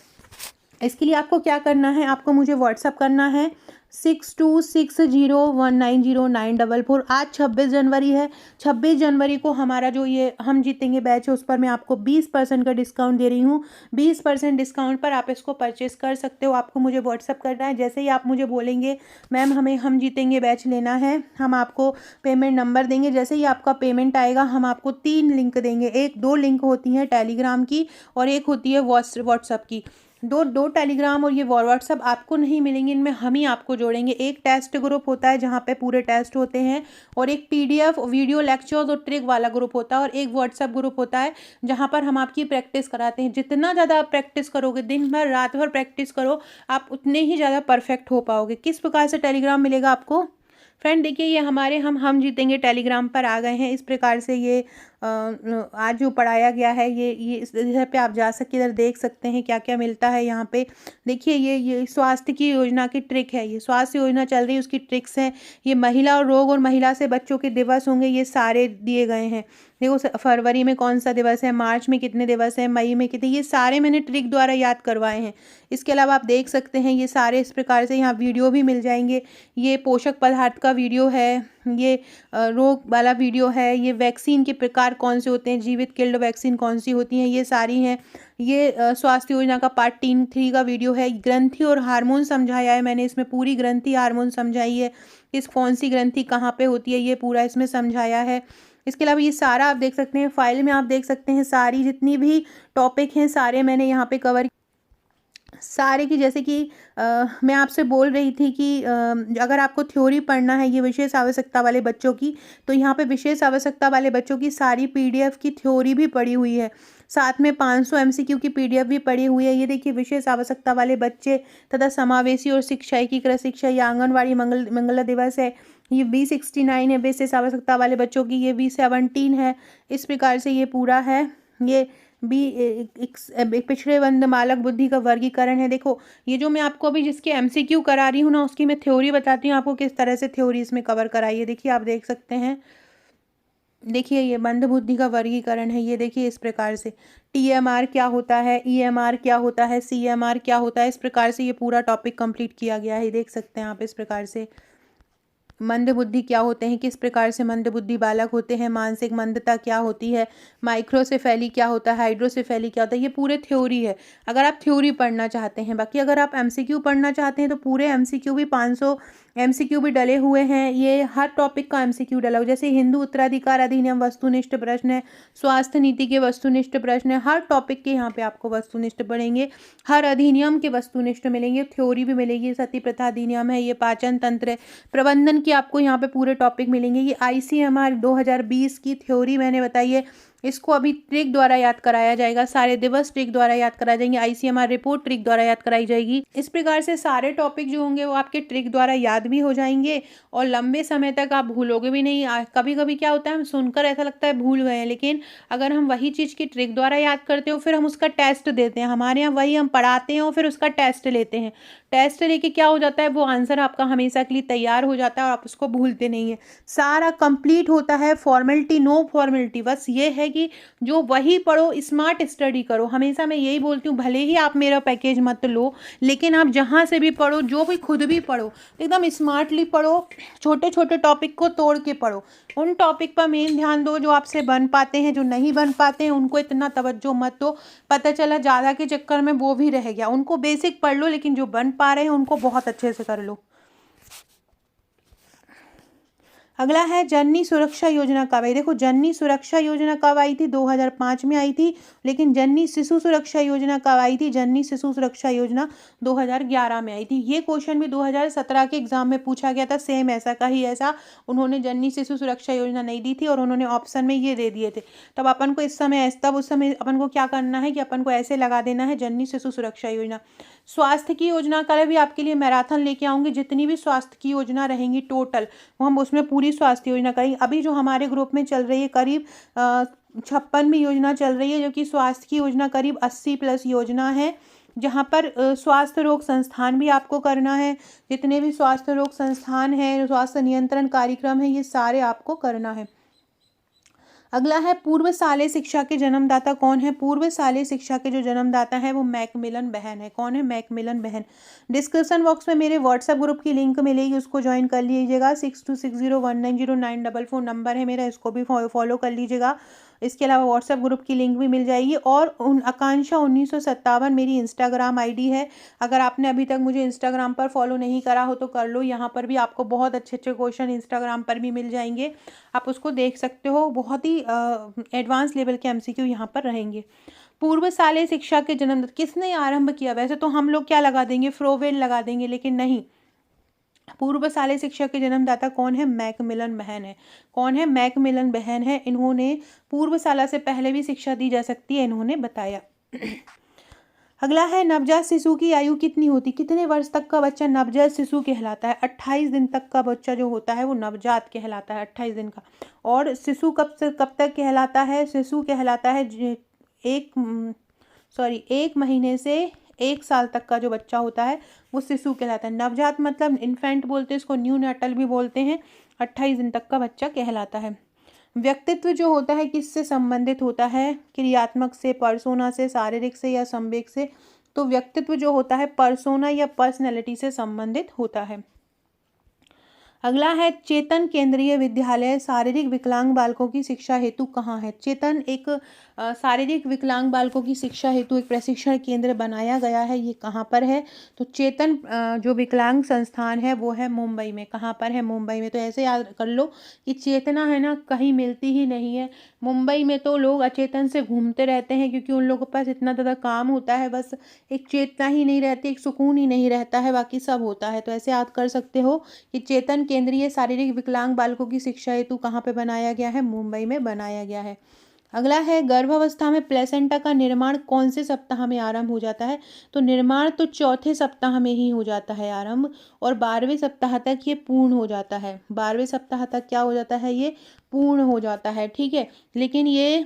इसके लिए आपको क्या करना है, आपको मुझे व्हाट्सअप करना है 6260190944। आज 26 जनवरी है। 26 जनवरी को हमारा जो ये हम जीतेंगे बैच है उस पर मैं आपको 20% का डिस्काउंट दे रही हूँ। 20% डिस्काउंट पर आप इसको परचेस कर सकते हो। आपको मुझे व्हाट्सअप करना है। जैसे ही आप मुझे बोलेंगे मैम हमें हम जीतेंगे बैच लेना है, हम आपको पेमेंट नंबर देंगे। जैसे ही आपका पेमेंट आएगा हम आपको 3 लिंक देंगे। 2 लिंक होती हैं टेलीग्राम की और एक होती है व्हाट्सअप की। दो टेलीग्राम और ये व्हाट्सअप आपको नहीं मिलेंगे, इनमें हम ही आपको जोड़ेंगे। एक टेस्ट ग्रुप होता है जहाँ पे पूरे टेस्ट होते हैं, और एक PDF वीडियो लेक्चर्स और ट्रिक वाला ग्रुप होता है, और एक व्हाट्सअप ग्रुप होता है जहाँ पर हम आपकी प्रैक्टिस कराते हैं। जितना ज़्यादा आप प्रैक्टिस करोगे, दिन भर रात भर प्रैक्टिस करो, आप उतने ही ज़्यादा परफेक्ट हो पाओगे। किस प्रकार से टेलीग्राम मिलेगा आपको? फ्रेंड देखिए, ये हमारे हम जीतेंगे टेलीग्राम पर आ गए हैं। इस प्रकार से ये आज जो पढ़ाया गया है ये इधर पे आप जा सकते, इधर देख सकते हैं क्या क्या मिलता है। यहाँ पे देखिए ये स्वास्थ्य की योजना की ट्रिक है। ये स्वास्थ्य योजना चल रही है उसकी ट्रिक्स हैं। ये महिला और रोग और महिला से बच्चों के दिवस होंगे, ये सारे दिए गए हैं। देखो फरवरी में कौन सा दिवस है, मार्च में कितने दिवस हैं, मई में कितने, ये सारे मैंने ट्रिक द्वारा याद करवाए हैं। इसके अलावा आप देख सकते हैं ये सारे इस प्रकार से यहाँ वीडियो भी मिल जाएंगे। ये पोषक पदार्थ का वीडियो है, ये रोग वाला वीडियो है, ये वैक्सीन के प्रकार कौन से होते हैं, जीवित किल्ड वैक्सीन कौन सी होती हैं, ये सारी हैं। ये स्वास्थ्य योजना का पार्ट 3 का वीडियो है। ग्रंथि और हार्मोन समझाया है मैंने, इसमें पूरी ग्रंथि हार्मोन समझाई है, किस कौन सी ग्रंथि कहाँ पे होती है, ये पूरा इसमें समझाया है। इसके अलावा ये सारा आप देख सकते हैं फाइल में, आप देख सकते हैं सारी जितनी भी टॉपिक हैं सारे मैंने यहाँ पे कवर सारे की। जैसे कि मैं आपसे बोल रही थी कि अगर आपको थ्योरी पढ़ना है ये विशेष आवश्यकता वाले बच्चों की, तो यहाँ पे विशेष आवश्यकता वाले बच्चों की सारी पीडीएफ की थ्योरी भी पड़ी हुई है, साथ में 500 एमसीक्यू की पीडीएफ भी पड़ी हुई है। ये देखिए, विशेष आवश्यकता वाले बच्चे तथा समावेशी और शिक्षा, एकीकृत शिक्षा, ये आंगनवाड़ी मंगला दिवस है, ये B69 है विशेष आवश्यकता वाले बच्चों की, ये B17 है। इस प्रकार से ये पूरा है। ये पिछड़े वर्ग बालक बुद्धि का वर्गीकरण है। देखो, ये जो मैं आपको अभी जिसके एमसीक्यू करा रही हूँ ना, उसकी मैं थ्योरी बताती हूँ आपको किस तरह से थ्योरी इसमें कवर कराई है। देखिए, आप देख सकते हैं, देखिए ये मंद बुद्धि का वर्गीकरण है। ये देखिए इस प्रकार से TMR क्या होता है, EMR क्या होता है, CMR क्या होता है, इस प्रकार से ये पूरा टॉपिक कंप्लीट किया गया है। देख सकते हैं आप इस प्रकार से मंद बुद्धि क्या होते हैं, किस प्रकार से मंद बुद्धि बालक होते हैं, मानसिक मंदता क्या होती है, माइक्रोसेफेली क्या होता है, हाइड्रोसेफेली क्या होता है, ये पूरे थ्योरी है अगर आप थ्योरी पढ़ना चाहते हैं। बाकी अगर आप MCQ पढ़ना चाहते हैं तो पूरे MCQ भी 500 MCQ भी डले हुए हैं। ये हर टॉपिक का MCQ डला हुआ, जैसे हिंदू उत्तराधिकार अधिनियम वस्तुनिष्ठ प्रश्न है, स्वास्थ्य नीति के वस्तुनिष्ठ प्रश्न है, हर टॉपिक के यहाँ पे आपको वस्तुनिष्ठ पढ़ेंगे, हर अधिनियम के वस्तुनिष्ठ मिलेंगे, थ्योरी भी मिलेगी। सती प्रथा अधिनियम है, ये पाचन तंत्र है, प्रबंधन की आपको यहाँ पे पूरे टॉपिक मिलेंगे। ये ICMR 2020 की थ्योरी मैंने बताई है, इसको अभी ट्रिक द्वारा याद कराया जाएगा, सारे दिवस ट्रिक द्वारा याद कराए जाएंगे, ICMR रिपोर्ट ट्रिक द्वारा याद कराई जाएगी। इस प्रकार से सारे टॉपिक जो होंगे वो आपके ट्रिक द्वारा याद भी हो जाएंगे और लंबे समय तक आप भूलोगे भी नहीं। कभी कभी क्या होता है, हम सुनकर ऐसा लगता है भूल गए हैं, लेकिन अगर हम वही चीज़ की ट्रिक द्वारा याद करते हो फिर हम उसका टेस्ट देते हैं, हमारे यहाँ वही हम पढ़ाते हैं और फिर उसका टेस्ट लेते हैं। टेस्ट लेके क्या हो जाता है, वो आंसर आपका हमेशा के लिए तैयार हो जाता है और आप उसको भूलते नहीं है, सारा कंप्लीट होता है। फॉर्मेलिटी नो फॉर्मेलिटी, बस ये है कि जो वही पढ़ो, स्मार्ट स्टडी करो। हमेशा मैं यही बोलती हूँ, भले ही आप मेरा पैकेज मत लो, लेकिन आप जहाँ से भी पढ़ो, जो भी खुद भी पढ़ो, एकदम स्मार्टली पढ़ो, छोटे छोटे टॉपिक को तोड़ के पढ़ो, उन टॉपिक पर मेन ध्यान दो जो आपसे बन पाते हैं, जो नहीं बन पाते हैं उनको इतना तवज्जो मत दो। पता चला ज़्यादा के चक्कर में वो भी रह गया, उनको बेसिक पढ़ लो, लेकिन जो बन पा रहे हैं उनको बहुत अच्छे से कर लो। अगला है जननी सुरक्षा योजना कब आई। देखो, जननी सुरक्षा योजना कब आई थी, 2005 में आई थी, लेकिन जननी शिशु सुरक्षा योजना कब आई थी, जननी शिशु सुरक्षा योजना 2011 में आई थी। ये क्वेश्चन भी 2017 के एग्जाम में पूछा गया था, सेम ऐसा का ही ऐसा। उन्होंने जननी शिशु सुरक्षा योजना नहीं दी थी और उन्होंने ऑप्शन में ये दे दिए थे। तब अपन को इस समय तब उस समय अपन को क्या करना है कि अपन को ऐसे लगा देना है जननी शिशु सुरक्षा योजना। स्वास्थ्य की योजना का भी आपके लिए मैराथन लेके आऊँगी, जितनी भी स्वास्थ्य की योजना रहेंगी टोटल, वो हम उसमें पूरी स्वास्थ्य योजना करेंगे। अभी जो हमारे ग्रुप में चल रही है करीब 56वीं योजना चल रही है, जो कि स्वास्थ्य की योजना करीब 80+ योजना है, जहाँ पर स्वास्थ्य रोग संस्थान भी आपको करना है। जितने भी स्वास्थ्य रोग संस्थान हैं, स्वास्थ्य नियंत्रण कार्यक्रम है, ये सारे आपको करना है। अगला है पूर्वशालेय शिक्षा के जन्मदाता कौन है। पूर्वशालेय शिक्षा के जो जन्मदाता है वो मैकमिलन बहन है। कौन है, मैकमिलन बहन। डिस्क्रिप्शन बॉक्स में मेरे व्हाट्सएप ग्रुप की लिंक मिलेगी, उसको ज्वाइन कर लीजिएगा। 6260190944 नंबर है मेरा, इसको भी फॉलो कर लीजिएगा। इसके अलावा व्हाट्सएप ग्रुप की लिंक भी मिल जाएगी। और आकांक्षा 1957 मेरी इंस्टाग्राम आईडी है। अगर आपने अभी तक मुझे इंस्टाग्राम पर फॉलो नहीं करा हो तो कर लो, यहाँ पर भी आपको बहुत अच्छे अच्छे क्वेश्चन इंस्टाग्राम पर भी मिल जाएंगे, आप उसको देख सकते हो। बहुत ही एडवांस लेवल के MCQ यहाँ पर रहेंगे। पूर्वशालेय शिक्षा के जन्म किसने आरंभ किया। वैसे तो हम लोग क्या लगा देंगे, फ्रोवेल लगा देंगे, लेकिन नहीं, पूर्वशालेय शिक्षा के जन्मदाता कौन है, मैकमिलन बहन है। कौन है, मैकमिलन बहन है। इन्होंने पूर्वशाला से पहले भी शिक्षा दी जा सकती है, इन्होंने बताया। अगला है नवजात शिशु की आयु कितनी होती, कितने वर्ष तक का बच्चा नवजात शिशु कहलाता है। 28 दिन तक का बच्चा जो होता है वो नवजात कहलाता है, 28 दिन का। और शिशु कब से कब तक कहलाता है, शिशु कहलाता है 1 महीने से 1 साल तक का जो बच्चा होता है वो शिशु कहलाता है। नवजात मतलब इन्फेंट बोलते हैं इसको, न्यू नेटल भी बोलते हैं। 28 दिन तक का बच्चा कहलाता है। व्यक्तित्व जो होता है किससे संबंधित होता है, क्रियात्मक से, पर्सोना से, शारीरिक से या संवेग से। तो व्यक्तित्व जो होता है पर्सोना या पर्सनैलिटी से संबंधित होता है। अगला है चेतन केंद्रीय विद्यालय शारीरिक विकलांग बालकों की शिक्षा हेतु कहाँ है। चेतन एक शारीरिक विकलांग बालकों की शिक्षा हेतु एक प्रशिक्षण केंद्र बनाया गया है। ये कहाँ पर है? तो चेतन जो विकलांग संस्थान है वो है मुंबई में। कहाँ पर है? मुंबई में। तो ऐसे याद कर लो कि चेतना है ना कहीं मिलती ही नहीं है। मुंबई में तो लोग अचेतन से घूमते रहते हैं क्योंकि उन लोगों के पास इतना ज़्यादा काम होता है, बस एक चेतना ही नहीं रहती, एक सुकून ही नहीं रहता है, बाकी सब होता है। तो ऐसे याद कर सकते हो कि चेतन केंद्रीय शारीरिक विकलांग बालकों की शिक्षा हेतु कहाँ पे बनाया गया है? मुंबई में बनाया गया है। अगला है गर्भावस्था में प्लेसेंटा का निर्माण कौन से सप्ताह में आरंभ हो जाता है? तो निर्माण तो चौथे सप्ताह में ही हो जाता है आरंभ, और 12वें सप्ताह तक ये पूर्ण हो जाता है। 12वें सप्ताह तक क्या हो जाता है? ये पूर्ण हो जाता है, ठीक है। लेकिन ये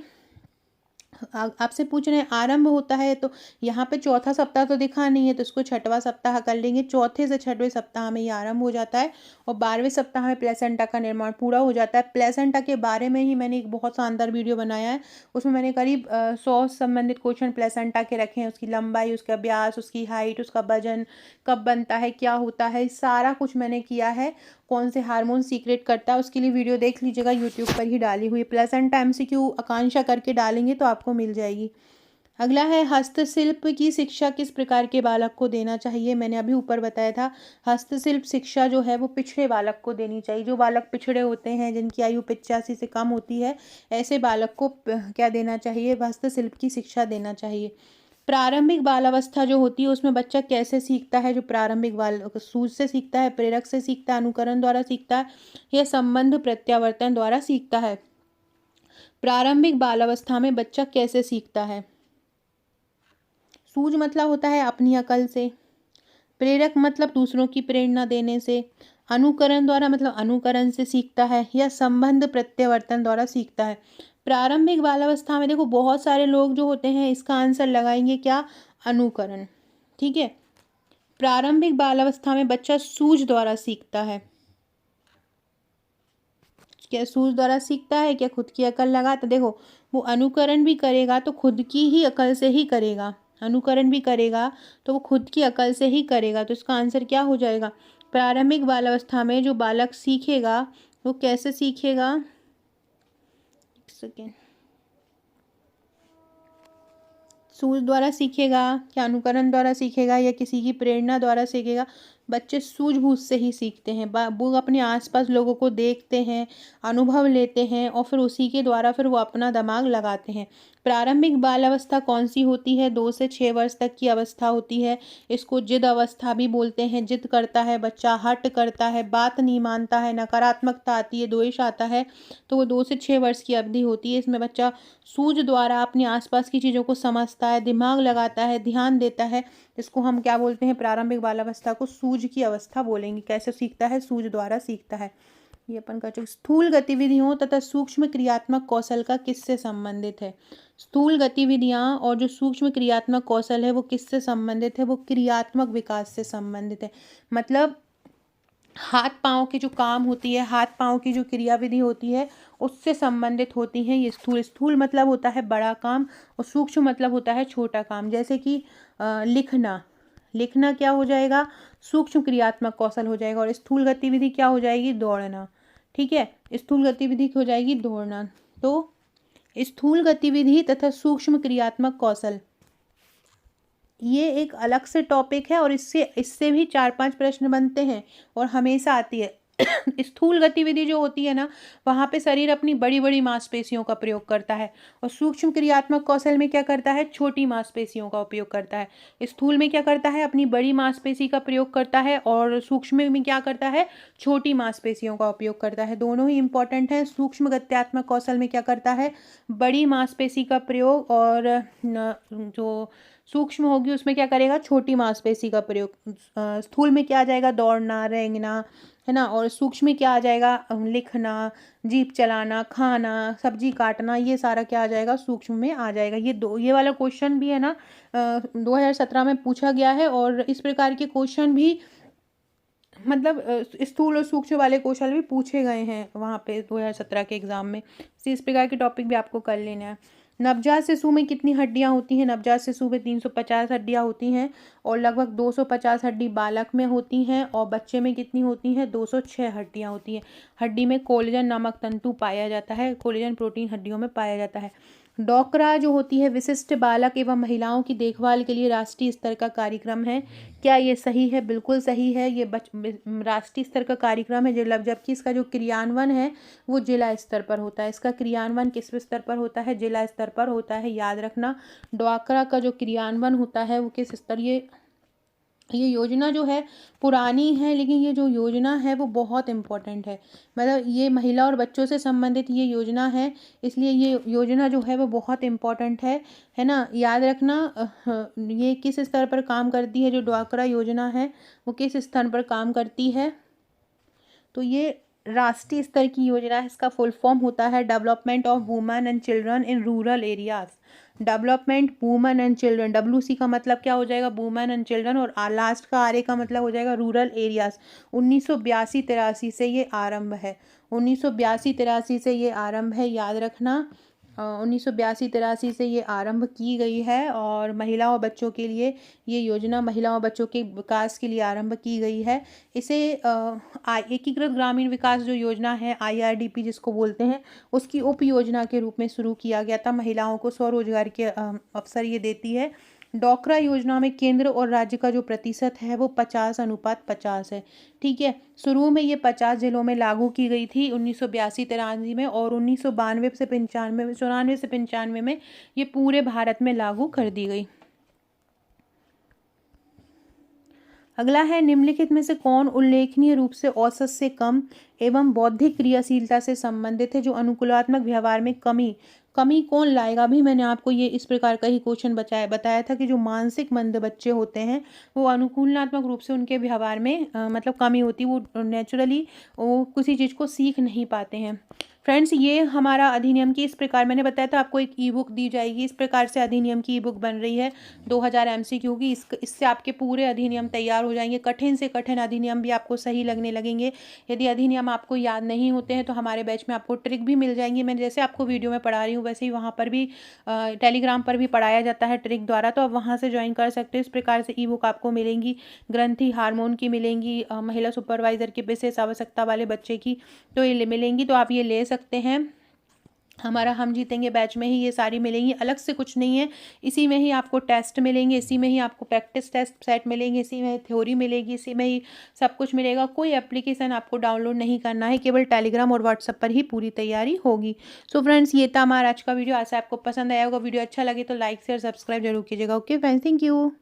आपसे पूछ रहे हैं आरंभ होता है, तो यहाँ पे चौथा सप्ताह तो दिखा नहीं है, तो इसको छठवां सप्ताह कर लेंगे। चौथे से छठवें सप्ताह में ये आरंभ हो जाता है और 12वें सप्ताह में प्लेसेंटा का निर्माण पूरा हो जाता है। प्लेसेंटा के बारे में ही मैंने एक बहुत शानदार वीडियो बनाया है, उसमें मैंने करीब 100 संबंधित क्वेश्चन प्लेसेंटा के रखे हैं। उसकी लंबाई, उसका व्यास, उसकी हाइट, उसका वजन, कब बनता है, क्या होता है, सारा कुछ मैंने किया है। कौन से हार्मोन सीक्रेट करता है उसके लिए वीडियो देख लीजिएगा, यूट्यूब पर ही डाली हुई। प्लेसेंटा एमसीक्यू आकांक्षा करके डालेंगे तो आपको मिल जाएगी। अगला है हस्तशिल्प की शिक्षा किस प्रकार के बालक को देना चाहिए। मैंने अभी ऊपर बताया था हस्तशिल्प शिक्षा जो है वो पिछड़े बालक को देनी चाहिए। जो बालक पिछड़े होते हैं, जिनकी आयु 85 से कम होती है, ऐसे बालक को क्या देना चाहिए? हस्तशिल्प की शिक्षा देना चाहिए। प्रारंभिक बालावस्था जो होती है उसमें बच्चा कैसे सीखता है? जो प्रारंभिक बाल सूझ से सीखता है, प्रेरक से सीखता है, अनुकरण द्वारा सीखता है, या संबंध प्रत्यावर्तन द्वारा सीखता है? प्रारंभिक बालावस्था में बच्चा कैसे सीखता है? सूझ मतलब होता है अपनी अकल से, प्रेरक मतलब दूसरों की प्रेरणा देने से, अनुकरण द्वारा मतलब अनुकरण से सीखता है, या संबंध प्रत्यावर्तन द्वारा सीखता है। प्रारंभिक बालावस्था में देखो बहुत सारे लोग जो होते हैं इसका आंसर लगाएंगे क्या? अनुकरण, ठीक है। प्रारंभिक बालावस्था में बच्चा सूझ द्वारा सीखता है। क्या सूझ द्वारा सीखता है? क्या खुद की अकल लगा? तो देखो वो अनुकरण भी करेगा तो खुद की ही अकल से ही करेगा, अनुकरण भी करेगा तो वो खुद की अकल से ही करेगा। तो इसका आंसर क्या हो जाएगा? प्रारंभिक बालावस्था में जो बालक सीखेगा वो कैसे सीखेगा? एक सेकेंड। सूझ द्वारा सीखेगा, क्या अनुकरण द्वारा सीखेगा, या किसी की प्रेरणा द्वारा सीखेगा? बच्चे सूझबूझ से ही सीखते हैं। वो अपने आसपास लोगों को देखते हैं, अनुभव लेते हैं और फिर उसी के द्वारा फिर वो अपना दिमाग लगाते हैं। प्रारंभिक बाल अवस्था कौन सी होती है? 2 से 6 वर्ष तक की अवस्था होती है। इसको जिद अवस्था भी बोलते हैं। जिद करता है बच्चा, हट करता है, बात नहीं मानता है, नकारात्मकता आती है, द्वेष आता है, तो वो 2 से 6 वर्ष की अवधि होती है। इसमें बच्चा सूझ द्वारा अपने आसपास की चीज़ों को समझता है, दिमाग लगाता है, ध्यान देता है। इसको हम क्या बोलते हैं? प्रारंभिक बालावस्था को सूझ की अवस्था बोलेंगे। कैसे सीखता है? सूझ द्वारा सीखता है। ये अपन कर चुके। स्थूल गतिविधियों तथा सूक्ष्म क्रियात्मक कौशल का किससे संबंधित है? स्थूल गतिविधियां और जो सूक्ष्म क्रियात्मक कौशल है वो किससे संबंधित है? वो क्रियात्मक विकास से संबंधित है। मतलब हाथ पांव की जो काम होती है, हाथ पांव की जो क्रियाविधि होती है उससे संबंधित होती हैं ये स्थूल। स्थूल मतलब होता है बड़ा काम और सूक्ष्म मतलब होता है छोटा काम। जैसे कि लिखना, लिखना क्या हो जाएगा? सूक्ष्म क्रियात्मक कौशल हो जाएगा। और स्थूल गतिविधि क्या हो जाएगी? दौड़ना, ठीक है। स्थूल गतिविधि हो जाएगी दौड़ना। तो स्थूल गतिविधि तथा सूक्ष्म क्रियात्मक कौशल ये एक अलग से टॉपिक है और इससे इससे भी 4-5 प्रश्न बनते हैं और हमेशा आती है। स्थूल गतिविधि जो होती है ना, वहाँ पे शरीर अपनी बड़ी बड़ी मांसपेशियों का प्रयोग करता है, और सूक्ष्म क्रियात्मक कौशल में क्या करता है? छोटी मांसपेशियों का उपयोग करता है। स्थूल में क्या करता है? अपनी बड़ी मांसपेशी का प्रयोग करता है, और सूक्ष्म में क्या करता है? छोटी मांसपेशियों का उपयोग करता है। दोनों ही इंपॉर्टेंट हैं। सूक्ष्म गत्यात्मक कौशल में क्या करता है? बड़ी मांसपेशी का प्रयोग, और जो सूक्ष्म होगी उसमें क्या करेगा? छोटी मांसपेशी का प्रयोग। स्थूल में क्या आ जाएगा? दौड़ना, रेंगना, है ना। और सूक्ष्म में क्या आ जाएगा? लिखना, जीप चलाना, खाना, सब्जी काटना, ये सारा क्या आ जाएगा? सूक्ष्म में आ जाएगा। ये वाला क्वेश्चन भी है ना 2017 में पूछा गया है, और इस प्रकार के क्वेश्चन भी मतलब स्थूल और सूक्ष्म वाले क्वेश्चन भी पूछे गए हैं वहाँ पे 2017 के एग्जाम में। इस प्रकार के टॉपिक भी आपको कर लेना है। नवजात शिशु में कितनी हड्डियां होती हैं? नवजात शिशु में 350 हड्डियां होती हैं और लगभग 250 हड्डी बालक में होती हैं और बच्चे में कितनी होती हैं? 206 हड्डियां होती हैं। हड्डी में कोलेजन नामक तंतु पाया जाता है, कोलेजन प्रोटीन हड्डियों में पाया जाता है। डोकरा जो होती है विशिष्ट बालक एवं महिलाओं की देखभाल के लिए राष्ट्रीय स्तर का कार्यक्रम है। क्या ये सही है? बिल्कुल सही है। ये राष्ट्रीय स्तर का कार्यक्रम है, जबकि इसका जो क्रियान्वयन है वो जिला स्तर पर होता है। इसका क्रियान्वयन किस स्तर पर होता है? जिला स्तर पर होता है, याद रखना। डोकरा का जो क्रियान्वयन होता है वो किस स्तर, ये योजना जो है पुरानी है, लेकिन ये जो योजना है वो बहुत इम्पोर्टेंट है। मतलब ये महिला और बच्चों से संबंधित ये योजना है, इसलिए ये योजना जो है वो बहुत इम्पोर्टेंट है ना, याद रखना। ये किस स्तर पर काम करती है? जो डोकरा योजना है वो किस स्तर पर काम करती है? तो ये राष्ट्रीय स्तर की योजना है। इसका फुल फॉर्म होता है development of women and children in rural areas. Development women and children, WC का मतलब क्या हो जाएगा? वुमेन एंड चिल्ड्रन, और लास्ट का RA का मतलब हो जाएगा रूरल एरियाज। 1982-83 से ये आरंभ है। 1982-83 से ये आरंभ है, याद रखना। 1982-83 से ये आरंभ की गई है और महिलाओं और बच्चों के लिए ये योजना महिलाओं और बच्चों के विकास के लिए आरंभ की गई है। इसे एकीकृत ग्रामीण विकास जो योजना है IRDP जिसको बोलते हैं, उसकी उप योजना के रूप में शुरू किया गया था। महिलाओं को स्वरोजगार के अवसर ये देती है। डोकरा योजना में केंद्र और राज्य का जो प्रतिशत है वो 50:50 है। ठीक है, शुरू में ये 50 जिलों में लागू की गई थी 1982-83 में, और 1992 से 95 में ये पूरे भारत में लागू कर दी गई। अगला है, निम्नलिखित में से कौन उल्लेखनीय रूप से औसत से कम एवं बौद्धिक क्रियाशीलता से संबंधित है? जो अनुकूलात्मक व्यवहार में कमी कौन लाएगा? भी मैंने आपको ये इस प्रकार का ही क्वेश्चन बताया था कि जो मानसिक मंद बच्चे होते हैं वो अनुकूलनात्मक रूप से उनके व्यवहार में मतलब कमी होती है, वो नेचुरली वो किसी चीज़ को सीख नहीं पाते हैं। फ्रेंड्स, ये हमारा अधिनियम की इस प्रकार मैंने बताया था आपको, एक ई-बुक दी जाएगी। इस प्रकार से अधिनियम की ई-बुक बन रही है 2000 MCQ की। इससे आपके पूरे अधिनियम तैयार हो जाएंगे। कठिन से कठिन अधिनियम भी आपको सही लगने लगेंगे। यदि अधिनियम आपको याद नहीं होते हैं तो हमारे बैच में आपको ट्रिक भी मिल जाएंगी। मैं जैसे आपको वीडियो में पढ़ा रही हूँ वैसे ही वहाँ पर भी टेलीग्राम पर भी पढ़ाया जाता है ट्रिक द्वारा, तो आप वहाँ से ज्वाइन कर सकते हो। इस प्रकार से ई-बुक आपको मिलेंगी। ग्रंथि हार्मोन की मिलेंगी, महिला सुपरवाइजर की विशेष आवश्यकता वाले बच्चे की तो ये मिलेंगी, तो आप ये ले सकते हैं। हमारा हम जीतेंगे बैच में ही ये सारी मिलेंगी, अलग से कुछ नहीं है। इसी में ही आपको टेस्ट मिलेंगे, इसी में ही आपको प्रैक्टिस टेस्ट सेट मिलेंगे, इसी में थ्योरी मिलेगी, इसी में ही सब कुछ मिलेगा। कोई एप्लीकेशन आपको डाउनलोड नहीं करना है, केवल टेलीग्राम और व्हाट्सएप पर ही पूरी तैयारी होगी। सो फ्रेंड्स, ये था हमारा आज का वीडियो। आशा आपको पसंद आया होगा। वीडियो अच्छा लगे तो लाइक शेयर सब्सक्राइब जरूर कीजिएगा। Okay friends, thank you.